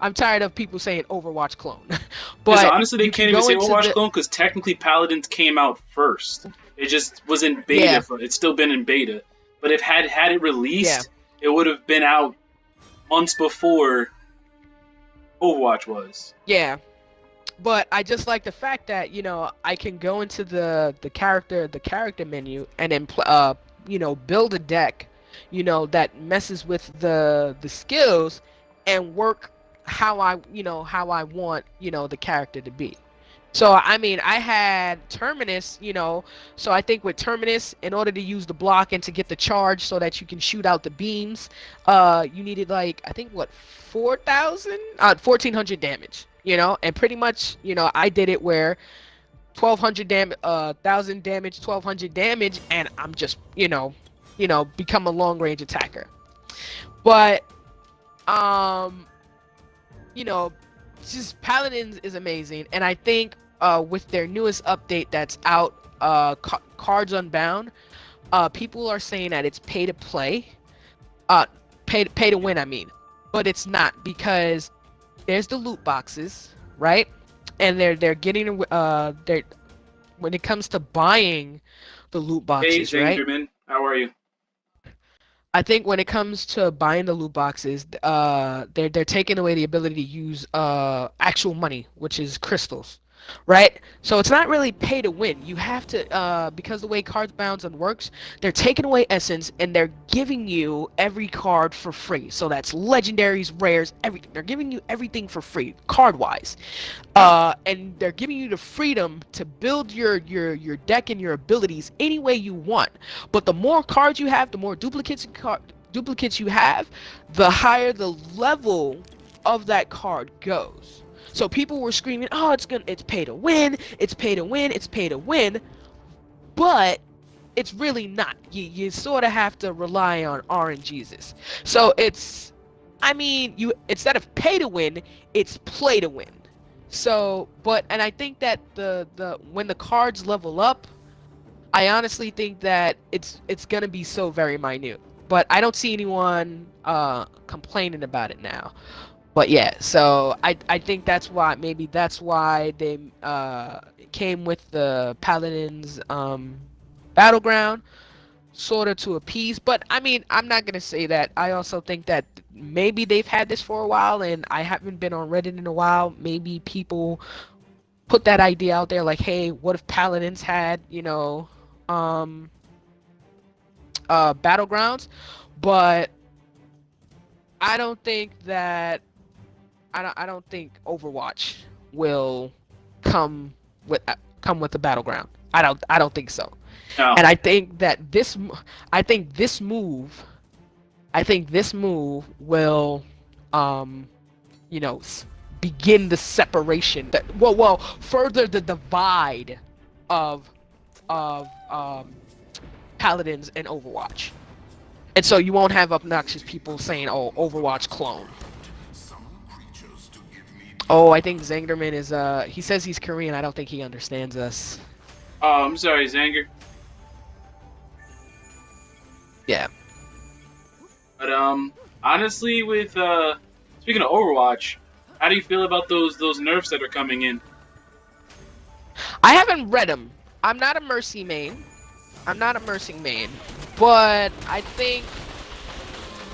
I'm tired of people saying Overwatch clone. because But honestly, they you can can't even go say into Overwatch the clone because technically Paladins came out first. It just was in beta. yeah, It's still been in beta. But if had it yeah, released, it would have been out months before Overwatch was. yeah. But I just like the fact that I can go into the character menu and then build a deck, that messes with the skills and work how I want the character to be. So I mean, I had Terminus, so I think with Terminus, in order to use the block and to get the charge so that you can shoot out the beams, you needed like I think what 1400 damage, and pretty much, I did it where 1200 damage, 1000 damage, 1200 damage, and I'm just, become a long range attacker. But you know, just Paladins is amazing, and I think with their newest update that's out, Cards Unbound, people are saying that it's pay to play, pay to win. I mean, but it's not because there's the loot boxes, right? And they're getting they're when it comes to buying the loot Hey, boxes, right? Zangerman, how are you? I think when it comes to buying the loot boxes, they're taking away the ability to use actual money, which is crystals, right? So it's not really pay to win. You have to because the way Cards Bound works, they're taking away essence and they're giving you every card for free. So that's legendaries, rares, everything. They're giving you everything for free, card wise. And they're giving you the freedom to build your deck and your abilities any way you want. But the more cards you have, the more duplicates you have, the higher the level of that card goes. So people were screaming, "Oh, it's pay to win, it's pay to win, it's pay to win," but it's really not. You sort of have to rely on RNGs. So I mean, you instead of pay to win, it's play to win. So, and I think that the when the cards level up, I honestly think that it's gonna be so very minute. But I don't see anyone complaining about it now. But yeah, so I think maybe that's why they came with the Paladins battleground, sort of to appease. But I mean, I'm not gonna say that. I also think that maybe they've had this for a while, and I haven't been on Reddit in a while. Maybe people put that idea out there, like, hey, what if Paladins had, battlegrounds? But I don't think that I don't think Overwatch will come with the battleground. I don't think so. No. And I think that this move will begin the separation that further the divide of Paladins and Overwatch. And so you won't have obnoxious people saying, "Oh, Overwatch clone." Oh, I think Zangerman is he says he's Korean. I don't think he understands us. Oh, I'm sorry, Zanger. Yeah. But honestly, with speaking of Overwatch, how do you feel about those nerfs that are coming in? I haven't read them. I'm not a Mercy main, but I think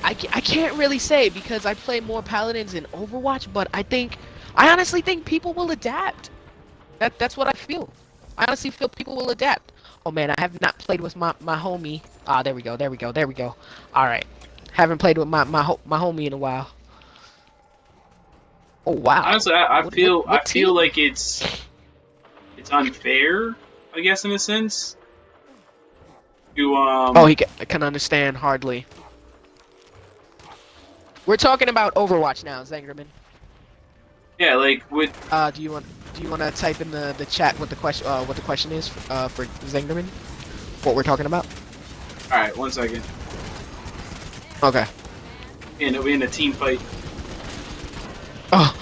I can't really say because I play more Paladins in Overwatch, but I honestly think people will adapt. That's what I feel. I honestly feel people will adapt. Oh man, I have not played with my homie. Ah, there we go. All right, haven't played with my homie in a while. Oh wow. Honestly, I feel team? like it's unfair, I guess, in a sense. To Oh, I can understand hardly. We're talking about Overwatch now, Zangerman. Yeah, like with Do you want to type in the chat what the question is for Zengerman? What we're talking about? all right, 1 second. Okay. We in a team fight. Oh,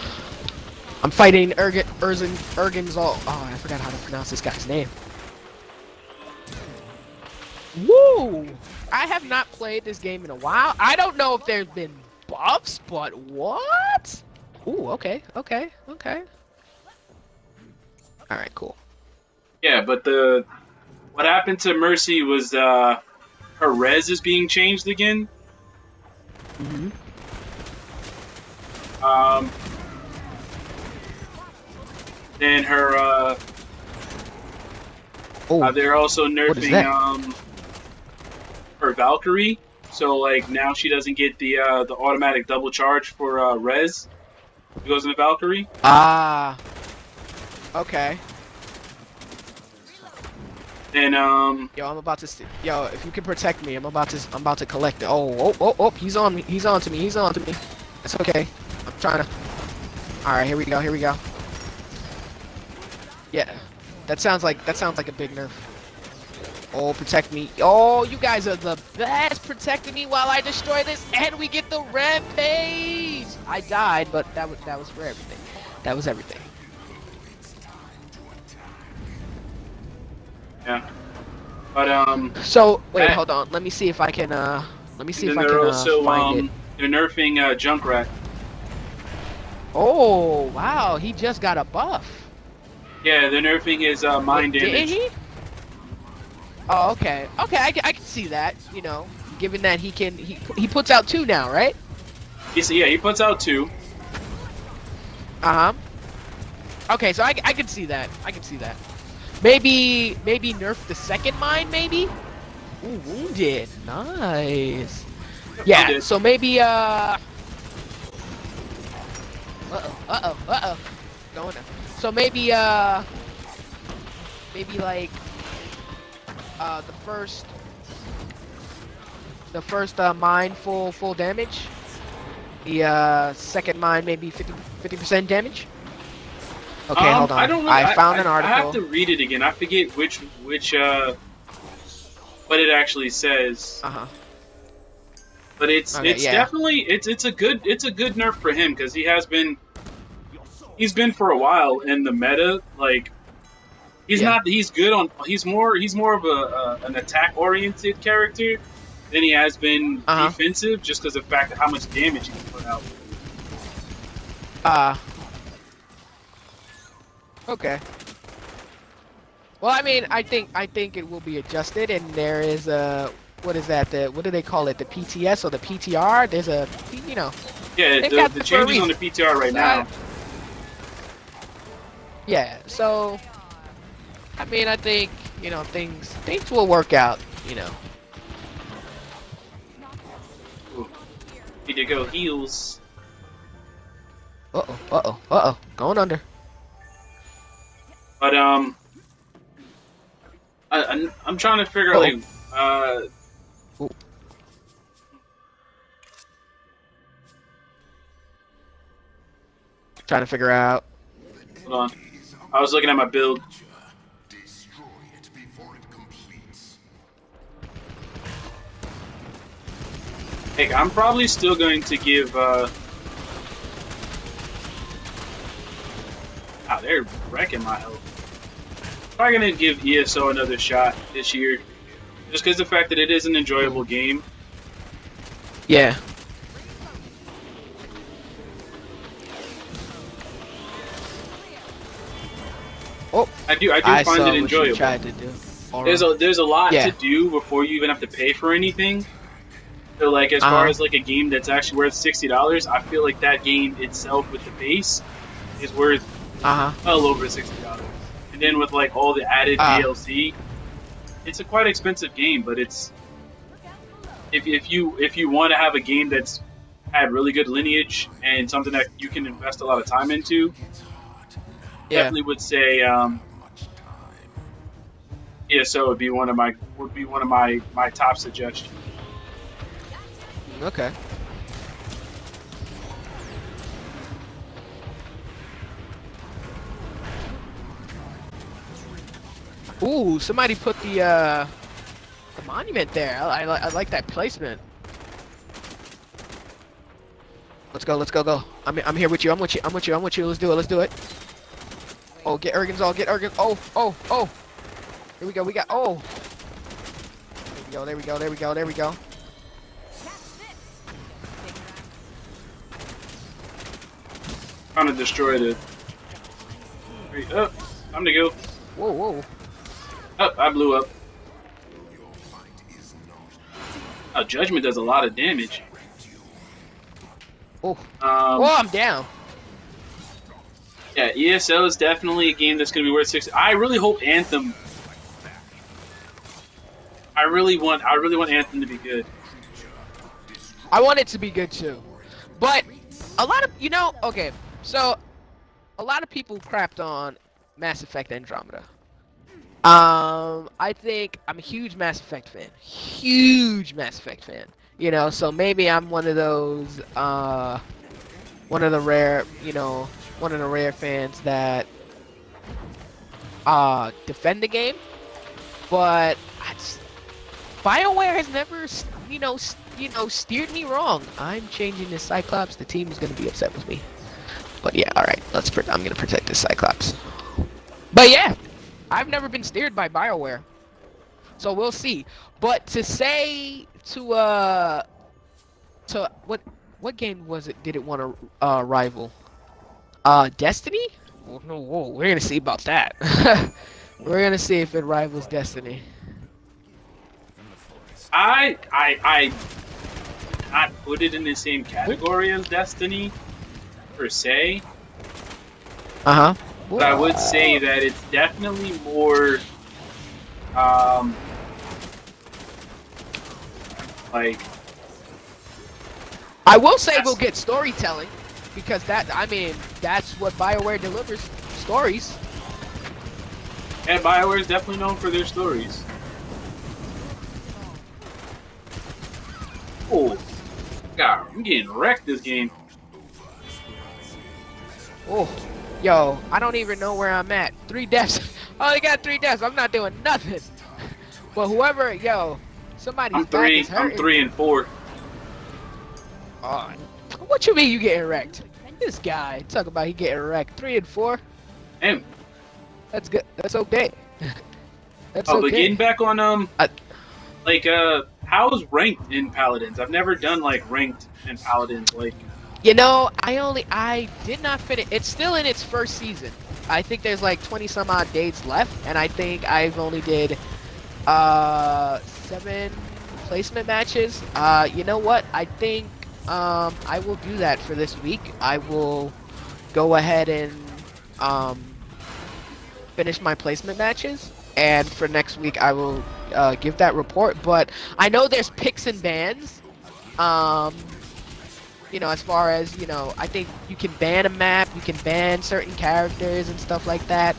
I'm fighting Ergen's all. Oh, I forgot how to pronounce this guy's name. Woo! I have not played this game in a while. I don't know if there's been buffs, but what? Ooh, okay. Alright, cool. Yeah, but what happened to Mercy was her res is being changed again. Mm-hmm. Then her they're also nerfing her Valkyrie. So like now she doesn't get the automatic double charge for res. It goes into Valkyrie. Ah. Okay. Then Yo, I'm about to see. Yo, if you can protect me, I'm about to collect it. Oh, he's on me. He's on to me. It's okay. I'm trying to. All right, here we go. Yeah, that sounds like a big nerf. Oh, protect me. Oh, you guys are the best protecting me while I destroy this, and we get the rampage. I died, but that was for everything. That was everything. yeah, but So wait, hold on. Let me see if I can. Let me see if I can also find it. they're nerfing Junkrat. Oh wow, he just got a buff. Yeah, they're nerfing his mind damage. Did he? Oh, okay. Okay, I can see that. You know, given that he puts out 2 now, right? He puts out 2. Okay, so I can see that. Maybe nerf the second mine, maybe. Ooh, wounded. Nice. Yeah. Wounded. So maybe Going now. So maybe like the first mine full damage. The second mine maybe 50% damage. Okay, hold on. I found an article. I have to read it again. I forget which what it actually says. But it's definitely it's a good nerf for him because he's been for a while in the meta. Like he's more of an attack oriented character than he has been defensive, just because of the fact of how much damage he can put out. Okay. Well, I mean, I think it will be adjusted, and there is what is that? What do they call it? The PTS or the PTR? There's a, you know. Yeah, the changes on the PTR right now. Yeah. So, I mean, I think things will work out. You know. Ooh. Need to go heals. Uh oh. Going under. But I'm trying to figure like trying to figure out. Hold on. I was looking at my build. Hey, I'm probably still going to give they're wrecking my health. Probably gonna give ESO another shot this year, just because the fact that it is an enjoyable game. Yeah. Oh, I do find it enjoyable. Tried to do. There's a lot to do before you even have to pay for anything. So like as far as like a game that's actually worth $60, I feel like that game itself with the base is worth well over $60. And then with like all the added DLC, it's a quite expensive game. But it's if you want to have a game that's had really good lineage and something that you can invest a lot of time into, definitely would say ESO would be one of my top suggestions. Okay. Ooh, somebody put the monument there. I like that placement. Let's go, let's go, go. I'm here with you. I'm with you. I'm with you. I'm with you. Let's do it. Let's do it. Oh, get Ergens all. Get Ergens. Oh, oh, oh. Here we go. We got. Oh. There we go. There we go. There we go. There we go. Trying to destroy the. Oh, time to go. Whoa, whoa. Oh, I blew up. Oh, Judgment does a lot of damage. Oh. Oh, I'm down. Yeah, ESL is definitely a game that's going to be worth 60. I really hope Anthem. I really want Anthem to be good. I want it to be good too, but a lot of okay. So a lot of people crapped on Mass Effect Andromeda. I think I'm a huge Mass Effect fan. Huge Mass Effect fan. You know, so maybe I'm one of those one of the rare fans that defend the game, but BioWare has never steered me wrong. I'm changing this Cyclops. The team is gonna be upset with me, but yeah, all right. I'm gonna protect this Cyclops. But yeah, I've never been steered by BioWare, so we'll see. But to say to what game was it? Did it want to rival? Destiny? Whoa, we're gonna see about that. We're gonna see if it rivals Destiny. I not put it in the same category as Destiny, per se. Uh-huh. But I would say that it's definitely more, like... I will say we'll get storytelling, because that's what BioWare delivers, stories. Yeah, BioWare is definitely known for their stories. Oh, God, I'm getting wrecked this game. Oh, yo, I don't even know where I'm at. 3 deaths. I only got 3 deaths. I'm not doing nothing. But whoever, somebody's I'm back is hurting. I'm 3 and 4. Oh, what you mean you getting wrecked? This guy talk about he getting wrecked. 3 and 4. Damn. That's good. That's okay. That's oh, okay. but getting back on how's ranked in Paladins? I've never done like ranked in Paladins. Like, I did not finish. It's still in its first season. I think there's like 20 some odd days left, and I think I've only did 7 placement matches. You know what? I think I will do that for this week. I will go ahead and finish my placement matches, and for next week I will give that report. But I know there's picks and bans. As far as I think you can ban a map, you can ban certain characters and stuff like that.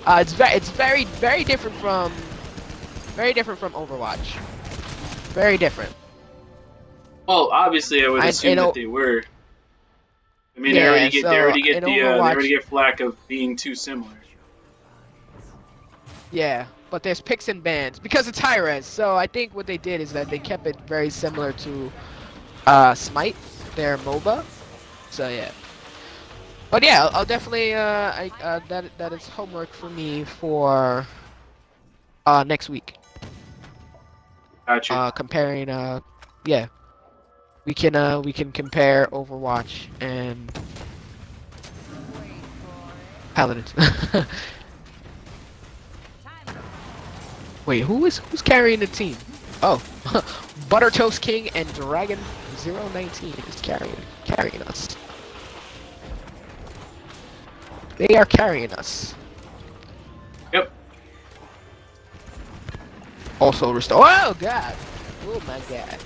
It's very different from Overwatch. Very different. well, obviously, I would assume that they were. I mean, they already get flack of being too similar. Yeah, but there's picks and bans because it's high res. So I think what they did is that they kept it very similar to Smite, their MOBA. So yeah. But yeah, I'll definitely that is homework for me for next week. Gotcha. Comparing yeah. We can compare Overwatch and Paladins. Wait, who's carrying the team? Oh, Butter Toast King and Dragon 019 is carrying us. They are carrying us. Yep. Also restore. Oh God! Oh my God!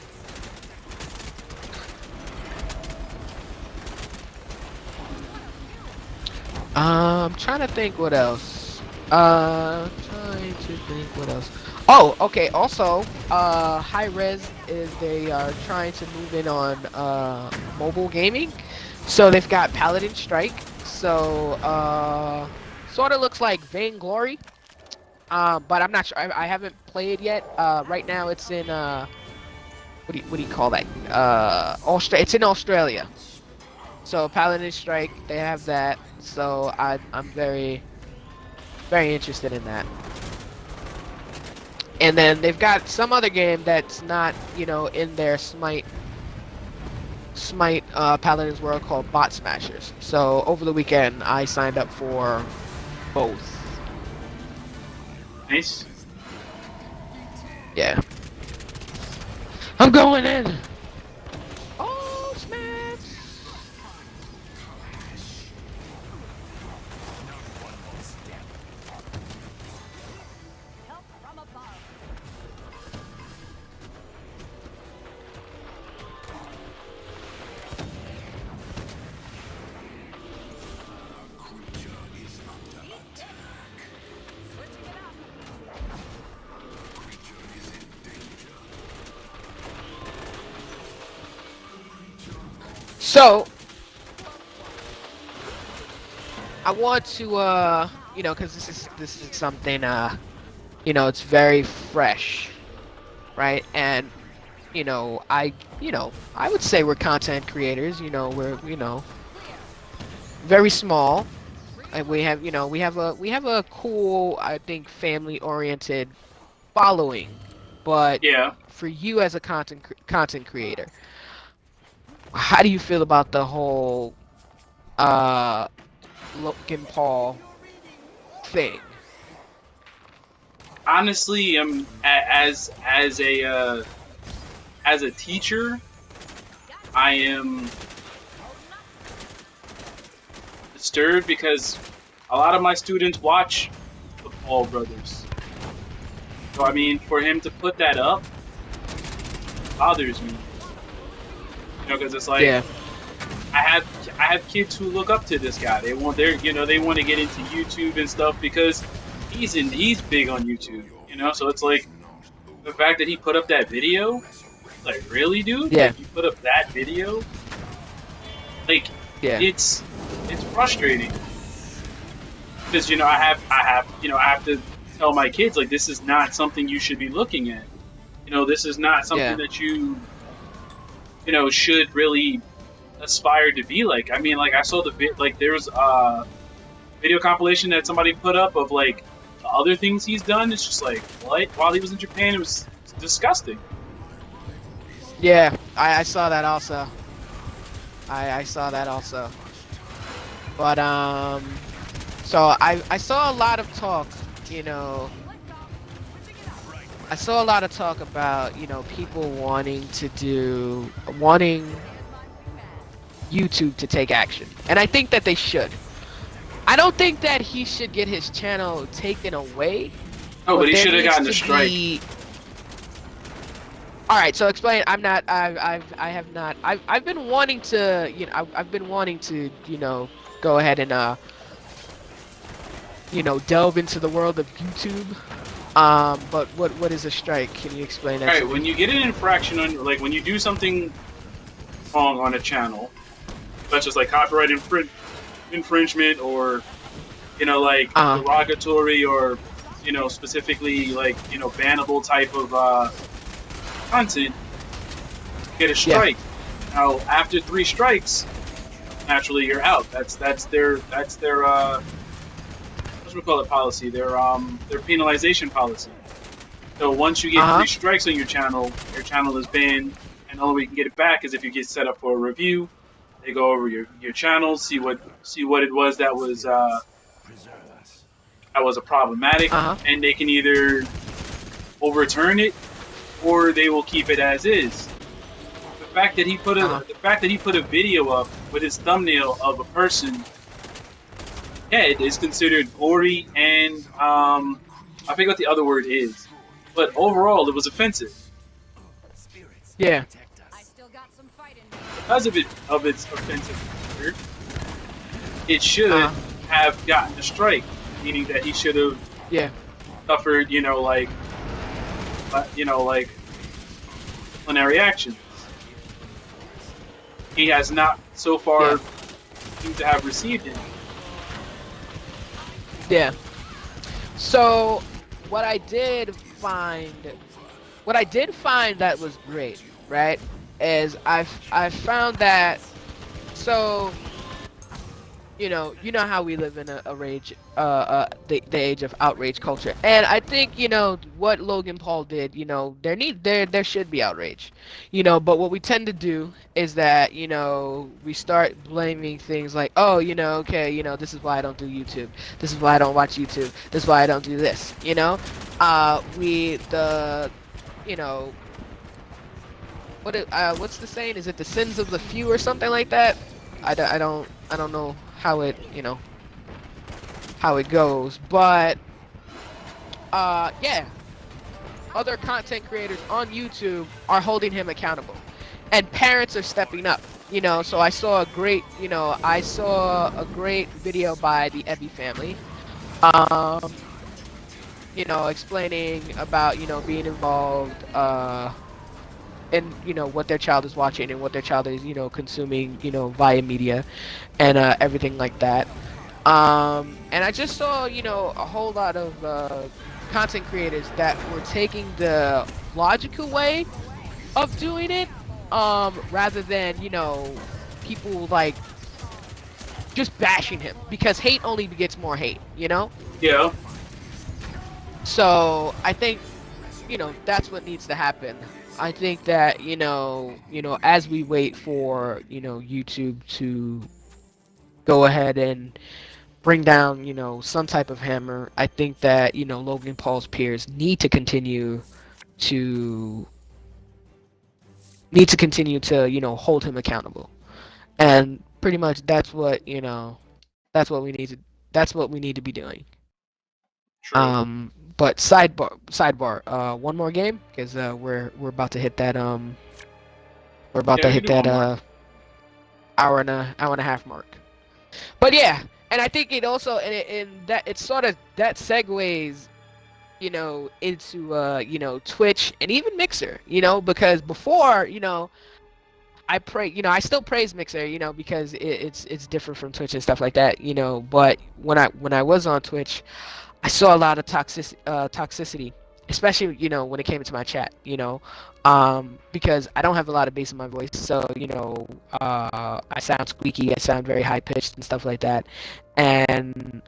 I'm trying to think what else. Oh, okay. Also, High Res they are trying to move in on mobile gaming. So they've got Paladin Strike. So sort of looks like Vainglory. But I'm not sure. I haven't played yet. Right now it's in what do you call that? It's in Australia. So Paladin Strike, they have that. So I'm very very interested in that. And then they've got some other game that's not, in their Smite Paladin's World called Bot Smashers. So over the weekend I signed up for both. Nice. Yeah. I'm going in. Oh, smash. Help from above. Switching it up. So I want to because this is something it's very fresh, right? And I would say we're content creators. We're very small, and we have a cool, I think, family oriented following. But Yeah. for you as a content creator, how do you feel about the whole Logan Paul thing? Honestly, as a teacher, I am disturbed because a lot of my students watch the Paul brothers. So I mean, for him to put that up bothers me. Because it's like Yeah. I have kids who look up to this guy. They want to get into YouTube and stuff because he's big on YouTube. So it's like the fact that he put up that video, like, really, dude? Yeah. Like, you put up that video? Like, Yeah. it's frustrating because I have to tell my kids, like, this is not something you should be looking at. This is not something that you should really aspire to be like. I mean, like, I saw there was a video compilation that somebody put up of, like, the other things he's done. It's just like, what? While he was in Japan, it was disgusting. Yeah, I saw that also. I saw that also. But so I saw a lot of talk, I saw a lot of talk about, people wanting YouTube to take action. And I think that they should. I don't think that he should get his channel taken away. Oh, but he there should have needs gotten a to strike. All right, so explain. I've been wanting to, go ahead and delve into the world of YouTube. But what is a strike? Can you explain that? All right, when you get an infraction on, like, when you do something wrong on a channel, such as like copyright infringement or derogatory or specifically like bannable type of content, you get a strike. Now, after 3 strikes, naturally you're out. That's their policy, their penalization policy. So once you get 3 strikes on your channel is banned, and the only way you can get it back is if you get set up for a review. They go over your channel, see what it was that was a problematic, and they can either overturn it or they will keep it as is. The fact that he put a video up with his thumbnail of a person head is considered gory, and I forget what the other word is, but overall it was offensive. Yeah. I still got some fight in me. Because of its offensive nature, it should have gotten a strike, meaning that he should have suffered, disciplinary actions. He has not so far seemed to have received it. Yeah. So what I did find, what I did find that was great, right? Is I found that, so you know how we live in a rage, the age of outrage culture, and I think what Logan Paul did. There should be outrage, but what we tend to do is that we start blaming things like, oh, okay, this is why I don't do YouTube, this is why I don't watch YouTube, this is why I don't do this, we the you know what's the saying? Is it the sins of the few or something like that? I don't know how it how it goes, but yeah, other content creators on YouTube are holding him accountable, and parents are stepping up. So I saw a great video by the Ebby family, um, explaining about being involved and what their child is watching and what their child is consuming via media and everything like that. And I just saw a whole lot of content creators that were taking the logical way of doing it, rather than people like just bashing him, because hate only begets more hate. Yeah. So I think that's what needs to happen. I think that as we wait for YouTube to go ahead and bring down some type of hammer, I think that Logan Paul's peers to hold him accountable, and pretty much that's what we need to be doing. True. But sidebar, one more game, because we're about to hit that Yeah, we can do one more. hour and a half mark. But yeah, and I think it also and that it's sort of that segues into Twitch and even Mixer, because before I still praise Mixer, because it's different from Twitch and stuff like that, but when I was on Twitch, I saw a lot of toxicity, especially when it came into my chat, because I don't have a lot of bass in my voice, so I sound squeaky, I sound very high pitched and stuff like that, and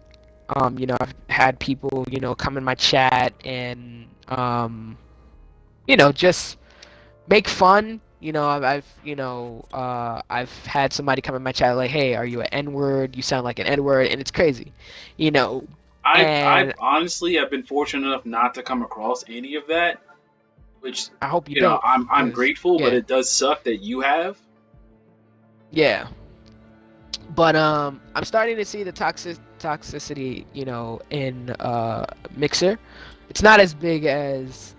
I've had people come in my chat and just make fun. I've had somebody come in my chat like, hey, are you an N-word? You sound like an N-word, and it's crazy, I've and honestly, I've been fortunate enough not to come across any of that, which I hope you don't. I'm 'Cause, grateful, but yeah, it does suck that you have. yeah. But I'm starting to see the toxicity, in Mixer. It's not as big as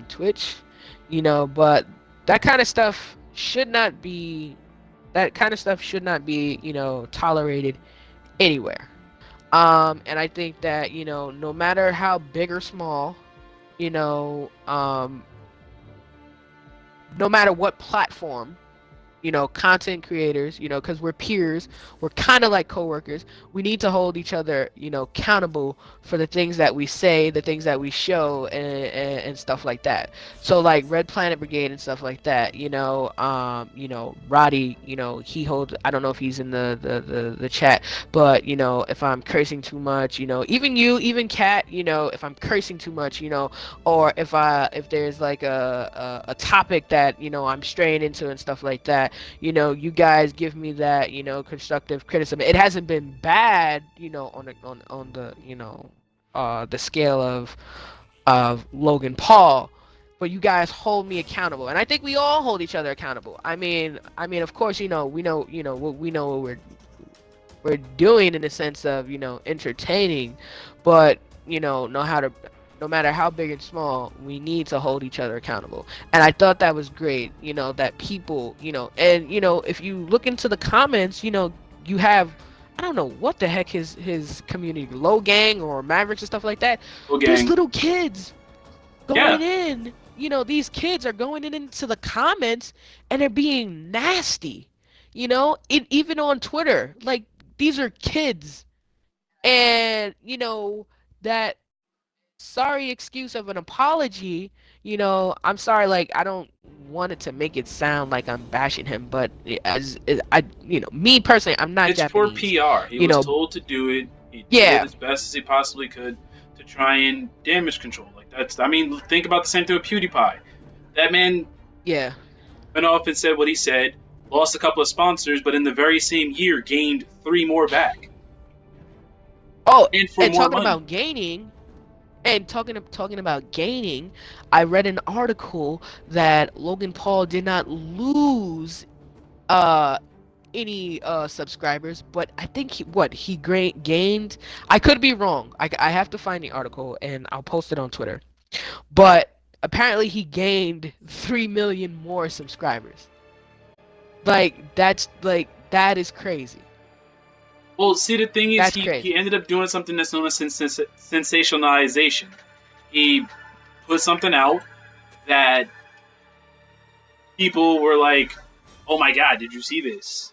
Twitch, but that kind of stuff should not be tolerated anywhere. And I think that no matter how big or small, you know, um, no matter what platform, content creators, because we're peers, we're kind of like coworkers. We need to hold each other, accountable for the things that we say, the things that we show, and stuff like that. So like Red Planet Brigade and stuff like that, Roddy, he holds. I don't know if he's in the chat, but if I'm cursing too much, even Kat, if I'm cursing too much, or if there's like a topic that I'm straying into and stuff like that, you guys give me that constructive criticism. It hasn't been bad, on the scale of Logan Paul, but you guys hold me accountable, and I think we all hold each other accountable. Of course, we know what we're doing in the sense of entertaining, but no matter how big and small, we need to hold each other accountable. And I thought that was great, that people, and if you look into the comments, you have, I don't know what the heck his community, Low Gang or Mavericks and stuff like that. Okay. There's little kids going Yeah. in, these kids are going in into the comments and they're being nasty, even on Twitter. Like, these are kids, and that sorry excuse of an apology, you know, I'm sorry, like, I don't want it to make it sound like I'm bashing him, but you know, me personally, I'm not It's for Japanese, PR. He you was know, told to do it. He did it yeah, as best as he possibly could to try and damage control. Like that's. I mean, think about the same thing with PewDiePie. That man yeah. went off and said what he said, lost a couple of sponsors, but in the very same year gained 3 more back, Oh, and for and more talking money. about gaining, and talking about gaining, I read an article that Logan Paul did not lose uh any subscribers, but I think he gained. I could be wrong. I have to find the article and I'll post it on Twitter. But apparently he gained 3 million more subscribers. Like that is crazy. Well, see, the thing is, That's he crazy. ended up doing something that's known as sensationalization. He put something out that people were like, "Oh my God, did you see this?"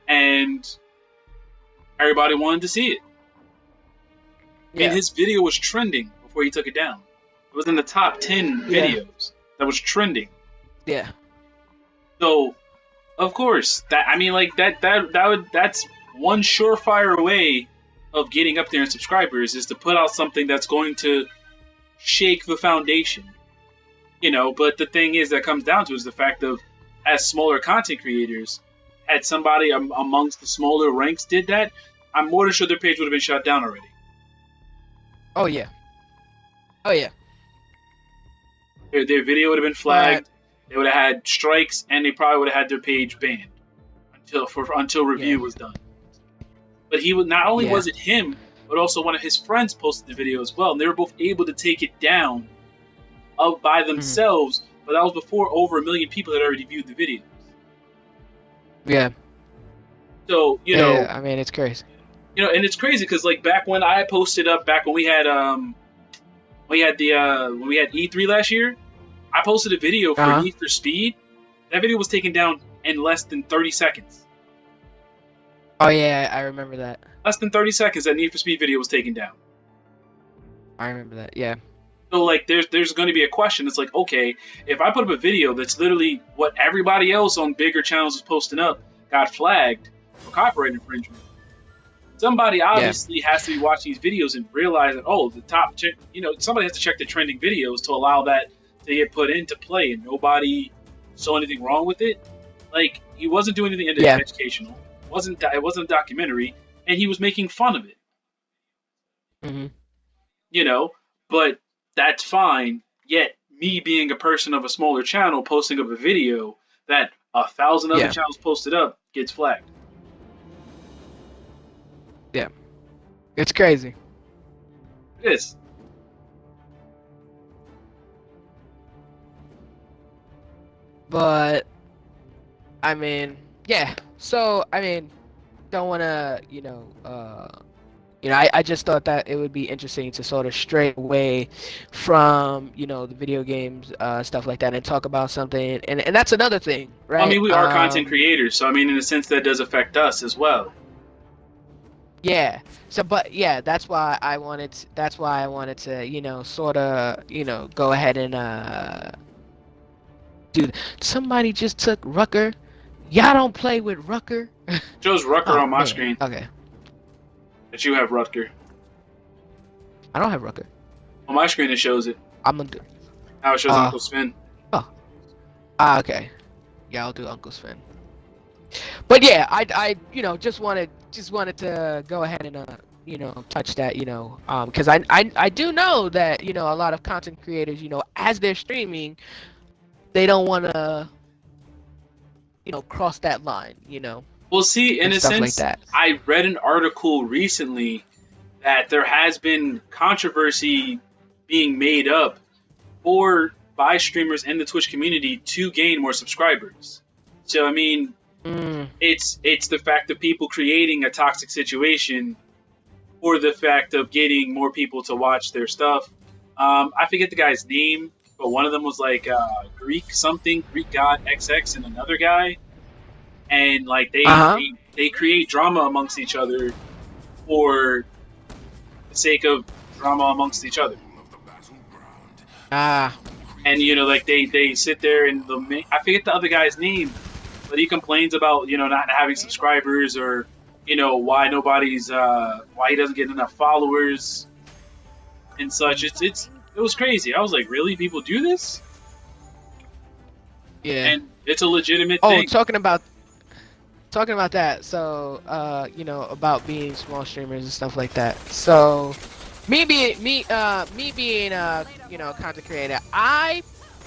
And everybody wanted to see it. And Yeah. his video was trending before he took it down. It was in the top 10 Yeah. videos that was trending. Yeah. So, of course, that's one surefire way of getting up there in subscribers is to put out something that's going to shake the foundation. You know, but the thing is that comes down to is the fact of as smaller content creators, had somebody amongst the smaller ranks did that, I'm more than sure their page would have been shut down already. Oh yeah. Oh yeah. Their video would have been But flagged. They would have had strikes, and they probably would have had their page banned until review yeah. was done. But he would not only Yeah. was it him, but also one of his friends posted the video as well, and they were both able to take it down by themselves. But that was before over 1 million people had already viewed the video. Yeah. So Yeah. I mean, it's crazy. and it's crazy because like back when I posted up, back when we had when we had E3 last year, I posted a video for Need for Speed. That video was taken down in less than 30 seconds. Oh yeah, I remember that. Less than 30 seconds, that Need for Speed video was taken down. I remember that. Yeah. So like, there's going to be a question. It's like, okay, if I put up a video that's literally what everybody else on bigger channels is posting up, got flagged for copyright infringement. Somebody obviously has to be watching these videos and realize that, oh, somebody has to check the trending videos to allow that to get put into play, and nobody saw anything wrong with it. Like, he wasn't doing anything educational. It wasn't a documentary, and he was making fun of it. Mm-hmm. But that's fine. Yet, me being a person of a smaller channel posting up a video that 1,000 other channels posted up gets flagged. Yeah. It's crazy. It is. But I mean, yeah. So I mean, don't want to, I just thought that it would be interesting to sort of stray away from, the video games, stuff like that, and talk about something. And that's another thing, right? I mean, we are content creators, so I mean, in a sense, that does affect us as well. Yeah. So, but yeah, that's why I wanted to, sort of, go ahead and dude, somebody just took Rucker. Y'all don't play with Rucker. Shows Rucker on my screen. Okay. That you have Rucker. I don't have Rucker. On my screen, it shows it. I'm gonna do. Now it shows Uncle Sven. Oh. Okay. Yeah, I'll do Uncle Sven. But yeah, I just wanted to go ahead and touch that, because I do know that a lot of content creators, as they're streaming, they don't want to cross that line, Well, see, in a sense, like that. I read an article recently that there has been controversy being made up by streamers in the Twitch community to gain more subscribers. So I mean, it's the fact of people creating a toxic situation for the fact of getting more people to watch their stuff. I forget the guy's name, but one of them was like Greek God XX, and another guy, and like they create drama amongst each other for the sake of drama amongst each other. Ah, And like they sit there and I forget the other guy's name, but he complains about not having subscribers or why nobody's why he doesn't get enough followers and such. It was crazy. I was like, really, people do this? yeah. And it's a legitimate Oh, thing. talking about that. So, about being small streamers and stuff like that. So, me being content creator, I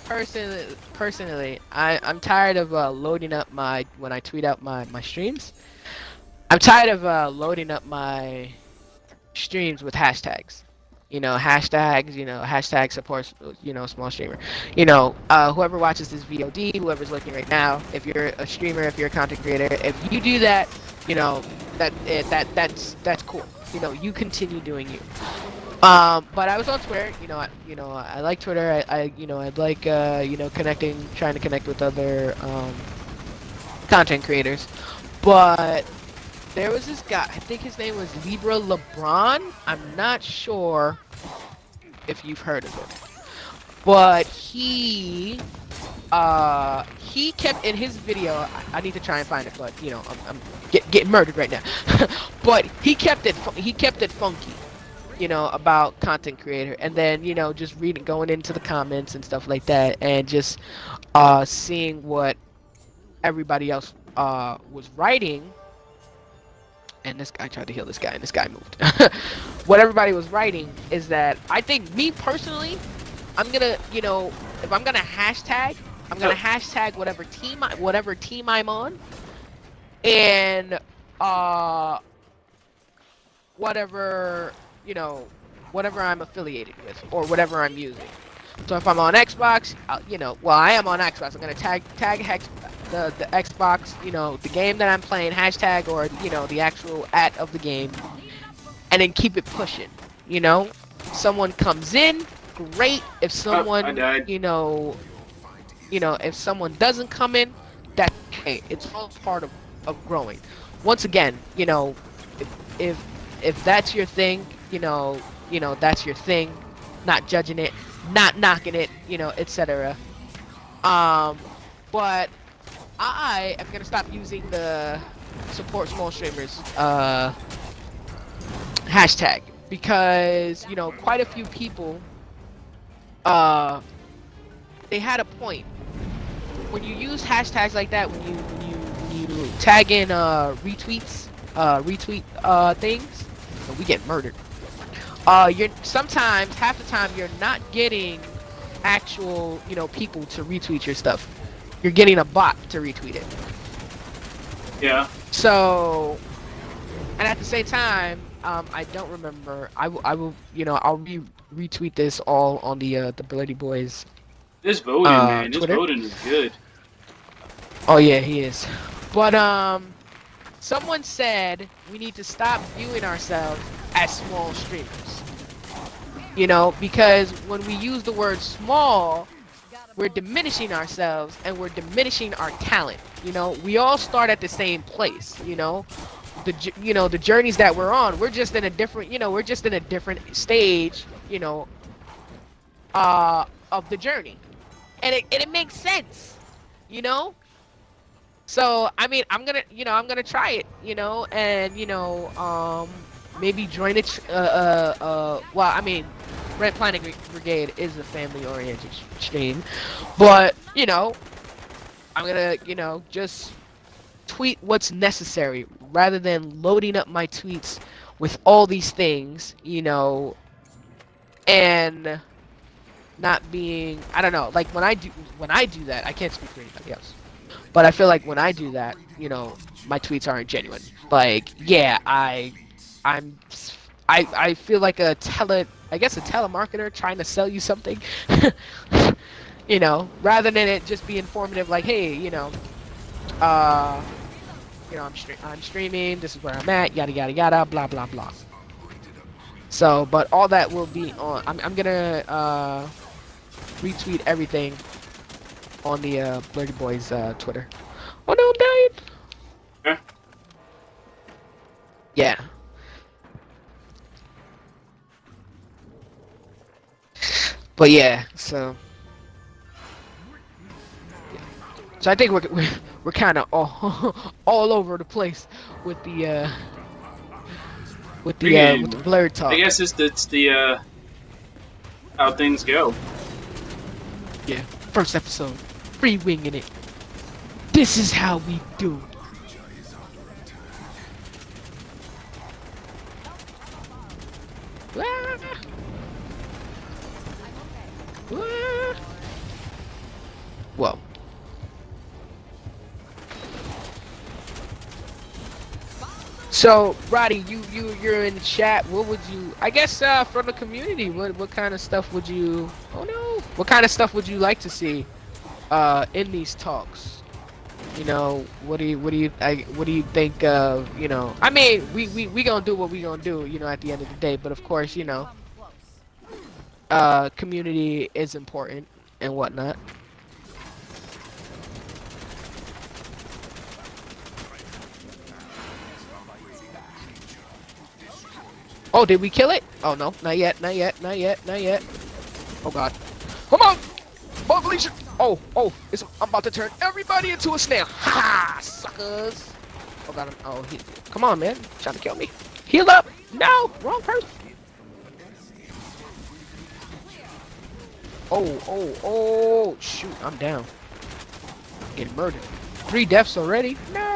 personally, I'm tired of loading up when I tweet out my streams. I'm tired of loading up my streams with hashtags. Hashtag supports, small streamer. Whoever watches this VOD, whoever's looking right now, if you're a streamer, if you're a content creator, if you do that, that's cool. You continue doing you. But I was on Twitter. I like Twitter. I'd like trying to connect with other content creators. But there was this guy. I think his name was Libra LeBron. I'm not sure if you've heard of him, but he kept in his video. I need to try and find it, but I'm getting murdered right now. But he kept it funky. About content creator, and then just going into the comments and stuff like that, and just seeing what everybody else was writing. And this guy tried to heal this guy, and this guy moved. What everybody was writing is that I think, me personally, I'm gonna if I'm gonna hashtag, I'm gonna hashtag whatever team I'm on, and whatever I'm affiliated with, or whatever I'm using. So if I'm on Xbox, I am on Xbox. I'm gonna tag the Xbox, the game that I'm playing, hashtag, or the actual @ of the game, and then keep it pushing. Someone comes in, great. If someone, I died. if someone doesn't come in, that's okay. It's all part of growing. Once again, if that's your thing, that's your thing. Not judging it, not knocking it, etc. But I am gonna stop using the support small streamers hashtag, because quite a few people they had a point. When you use hashtags like that, when you tag in retweet things, we get murdered. You're sometimes, half the time, you're not getting actual people to retweet your stuff. You're getting a bot to retweet it. Yeah. So, and at the same time, I don't remember. I will I'll retweet this all on the Blerdy Boys. This voting, man. This Twitter? voting is good. Oh yeah, he is. But someone said we need to stop viewing ourselves as small streamers. Because when we use the word small, we're diminishing ourselves and we're diminishing our talent. We all start at the same place. The journeys that we're on, we're just in a different stage. Of the journey, and it makes sense. So I'm gonna try it. And maybe join it. Red Planet Brigade is a family-oriented stream, but I'm gonna just tweet what's necessary rather than loading up my tweets with all these things, and not being, I don't know, like when I do that, I can't speak for anybody else, but I feel like when I do that, my tweets aren't genuine. Like, yeah, I feel like a telemarketer trying to sell you something. Rather than it just be informative, like, hey, I'm streaming, this is where I'm at, yada yada yada, blah blah blah. So, but all that will be on. I'm gonna retweet everything on the Blerdy Boys Twitter. Oh no, I'm dying. Yeah. Yeah. But yeah, so so I think we're kind of all all over the place with the with the Blerd I talk. guess it's the how things go. Yeah, first episode, free winging it. This is how we do. Ah. Ah. Whoa. So, Roddy, you're in the chat. What would you? I guess from the community, what kind of stuff would you? Oh no! What kind of stuff would you like to see in these talks? You know, what do you think of? You know, I mean, we gonna do what we gonna do. You know, at the end of the day, but of course, you know, Come close. community is important and whatnot. Oh, did we kill it? Oh no, not yet, not yet, not yet, not yet. Oh god. Come on! Bug leash! Oh, I'm about to turn everybody into a snail. Ha! Suckers! Oh god, come on, man. Trying to kill me. Heal up! No! Wrong person! Oh, shoot, I'm down. Getting murdered. 3 deaths already? No!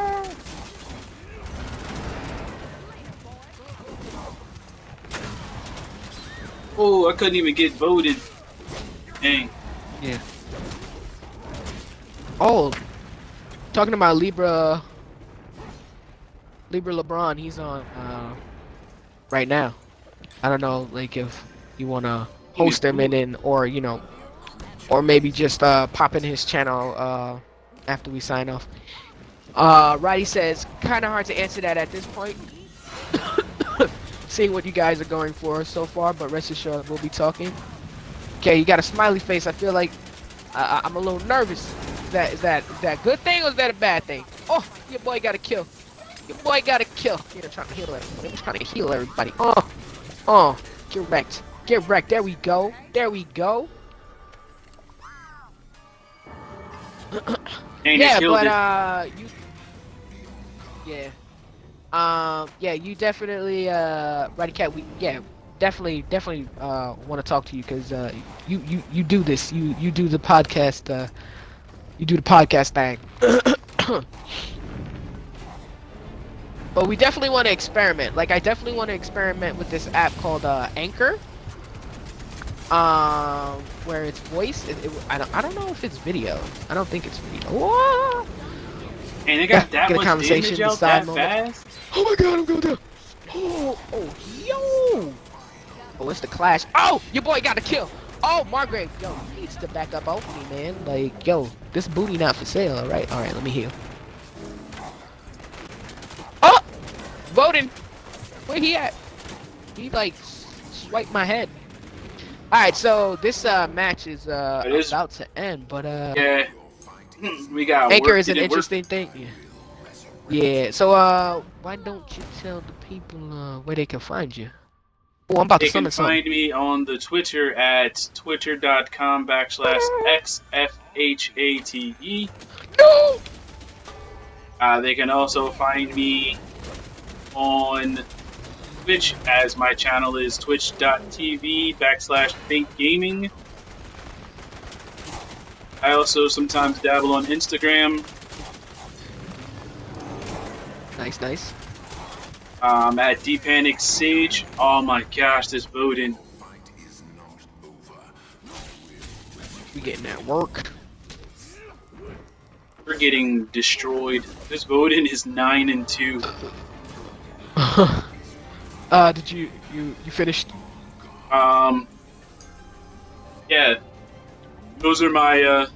Oh, I couldn't even get voted. Dang. Yeah. Oh, talking about Libra LeBron, he's on right now. I don't know, like if you wanna host him and then, or you know, or maybe just pop in his channel after we sign off. Roddy says, kind of hard to answer that at this point. Seeing what you guys are going for so far, but rest assured we'll be talking. Okay, you got a smiley face. I feel like I'm a little nervous. Is that a good thing or is that a bad thing? Oh, your boy got a kill. Your boy got a kill. You're trying to heal everybody. I'm trying to heal everybody. Get wrecked. Get wrecked. There we go. There we go. Dang, Yeah, killed but it. yeah, you definitely Roddy Cat, definitely want to talk to you because you do this. You do the podcast thing. But we definitely want to experiment. Like I definitely want to experiment with this app called Anchor. Where it's voice. I don't know if it's video. I don't think it's video. Whoa! And they got that Get a much conversation, damage out decide that moment. fast? Oh my god, I'm going down. Yo! Oh, it's the clash. Oh, your boy got a kill. Oh, Margrave, yo, he needs to back up off me, man. Like, yo, this booty not for sale, alright? Alright, let me heal. Oh! Voting! Where he at? He, like, swiped my head. Alright, so this match is about to end, but Yeah. We got Anchor work is to an do. interesting thing. Yeah, so why don't you tell the people where they can find you? Oh, I'm about They to can summon something. find me on the Twitter at twitter.com/xfhate. No! They can also find me on Twitch, as my channel is twitch.tv/FhaTe Gaming. I also sometimes dabble on Instagram. Nice. At Panic Sage. Oh my gosh, this Bowden. We getting that work. We're getting destroyed. This Bowden is 9-2. Did you finished? Yeah. Those are my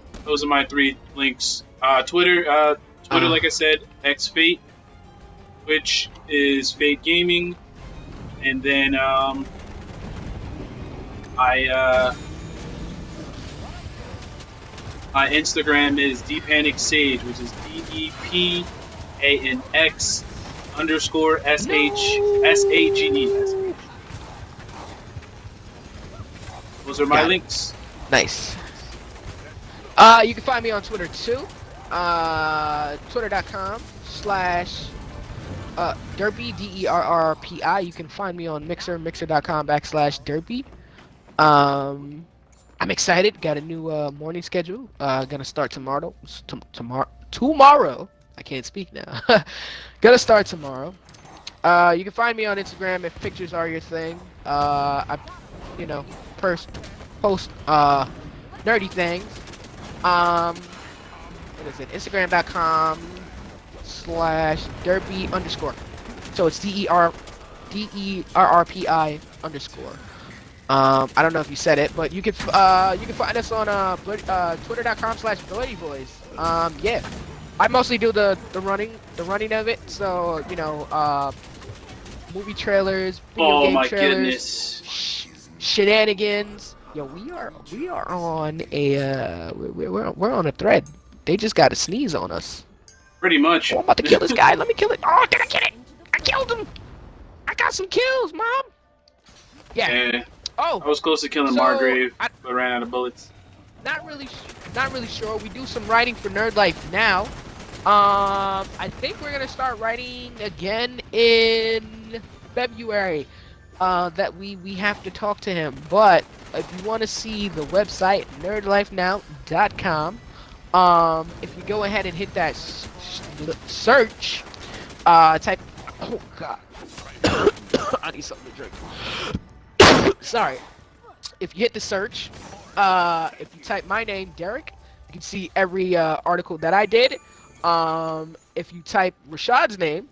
3 links. Twitter, like I said, xFhaTe. Twitch is FhaTe Gaming, and then my Instagram is DPanicSage, which is DEPANX_SHSAGE. Those are my Got it. links. Nice. You can find me on Twitter too. Twitter.com/Derrpi, Derrpi. You can find me on Mixer, mixer.com/Derrpi. I'm excited. Got a new morning schedule. Gonna start tomorrow. Tomorrow. I can't speak now. Gonna start tomorrow. You can find me on Instagram if pictures are your thing. I, post nerdy things. What is it? Instagram.com/Derrpi_. So it's DERRPI_. I don't know if you said it, but you can find us on Twitter.com/Blerdy Boys. Yeah, I mostly do the running of it. So movie trailers, video game my trailers, goodness. shenanigans. Yo, we are on a we're on a thread. They just got to sneeze on us. Pretty much. Oh, I'm about to kill this guy. Let me kill it. Oh, did I get it? I killed him. I got some kills, mom. Yeah. Yeah. Oh, I was close to killing so Margrave, but ran out of bullets. not really sure. We do some writing for Nerd Life now. I think we're gonna start writing again in February. That we have to talk to him. But if you want to see the website nerdlifenow.com, if you go ahead and hit that search, type. Oh God, I need something to drink. Sorry. If you hit the search, if you type my name, Derek, you can see every article that I did. If you type Rashad's name,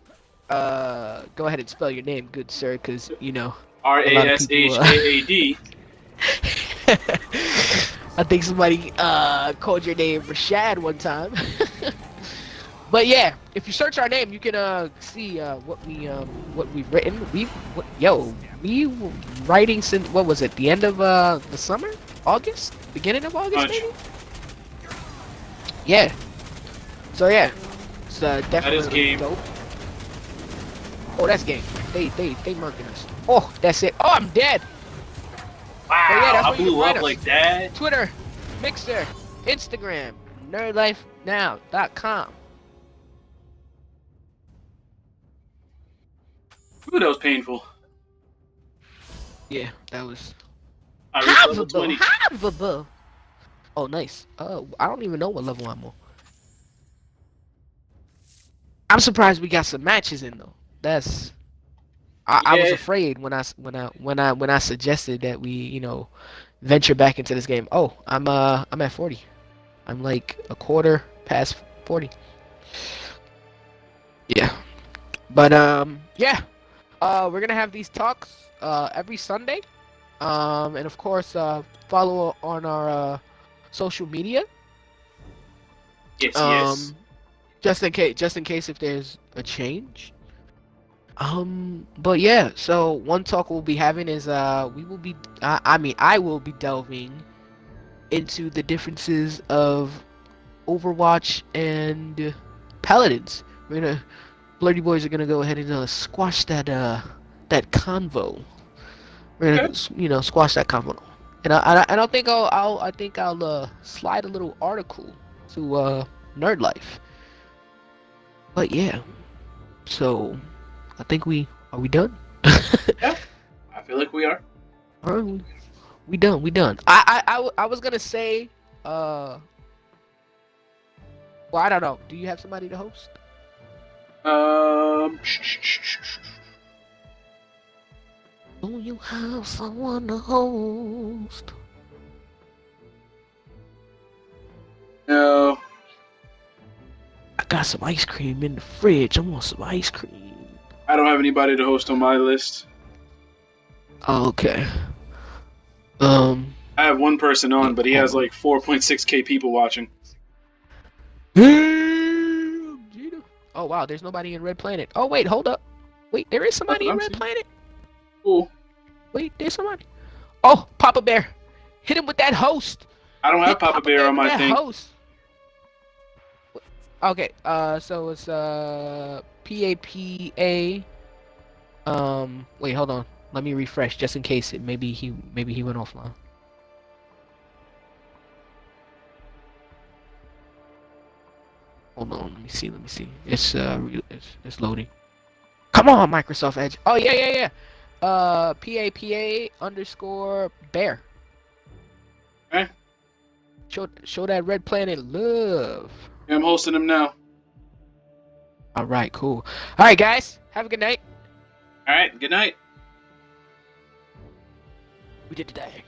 go ahead and spell your name, good sir, because RASHAAD. I think somebody called your name Rashad one time. But yeah, if you search our name, you can see what we've written. We were writing since, what was it? The end of the summer, August, beginning of August, maybe. Yeah. So yeah, it's definitely That is game. dope. Oh, that's game. They murking us. Oh, that's it. Oh, I'm dead. Wow, yeah, that's I where you blew can find up us. like that. Twitter, Mixer, Instagram, nerdlifenow.com. Ooh, that was painful. Yeah, that was. I reached level 20. Oh, nice. I don't even know what level I'm on. I'm surprised we got some matches in though. That's. I was Yeah. afraid when I suggested that we venture back into this game. Oh, I'm at 40. I'm like a quarter past 40. Yeah. But yeah. We're gonna have these talks every Sunday. And of course follow on our social media. Yes, yes. Just in case if there's a change. But yeah, so one talk we'll be having is I will be delving into the differences of Overwatch and Paladins. Blerdy Boys are gonna go ahead and squash that convo. We're gonna squash that convo. And I think I'll slide a little article to Nerd Life. But yeah, so I think are we done? Yeah, I feel like we are. Alright, we done. I was gonna say, well, I don't know. Do you have somebody to host? Do you have someone to host? No. I got some ice cream in the fridge. I want some ice cream. I don't have anybody to host on my list. Okay. I have one person on, but he has like 4.6k people watching. Oh wow, there's nobody in Red Planet. Oh wait, hold up. Wait, there is somebody in Red Planet. Cool. Wait, there's somebody. Oh, Papa Bear, hit him with that host. I don't have Papa Bear on my thing. Host. Okay, so it's PAPA. Wait, hold on. Let me refresh just in case maybe he went offline. Hold on, let me see. It's loading. Come on, Microsoft Edge. Oh yeah. PAPA_bear. Okay. Show that red planet love. Yeah, I'm hosting them now. All right, cool. All right, guys, have a good night. All right. Good night. We did the thing.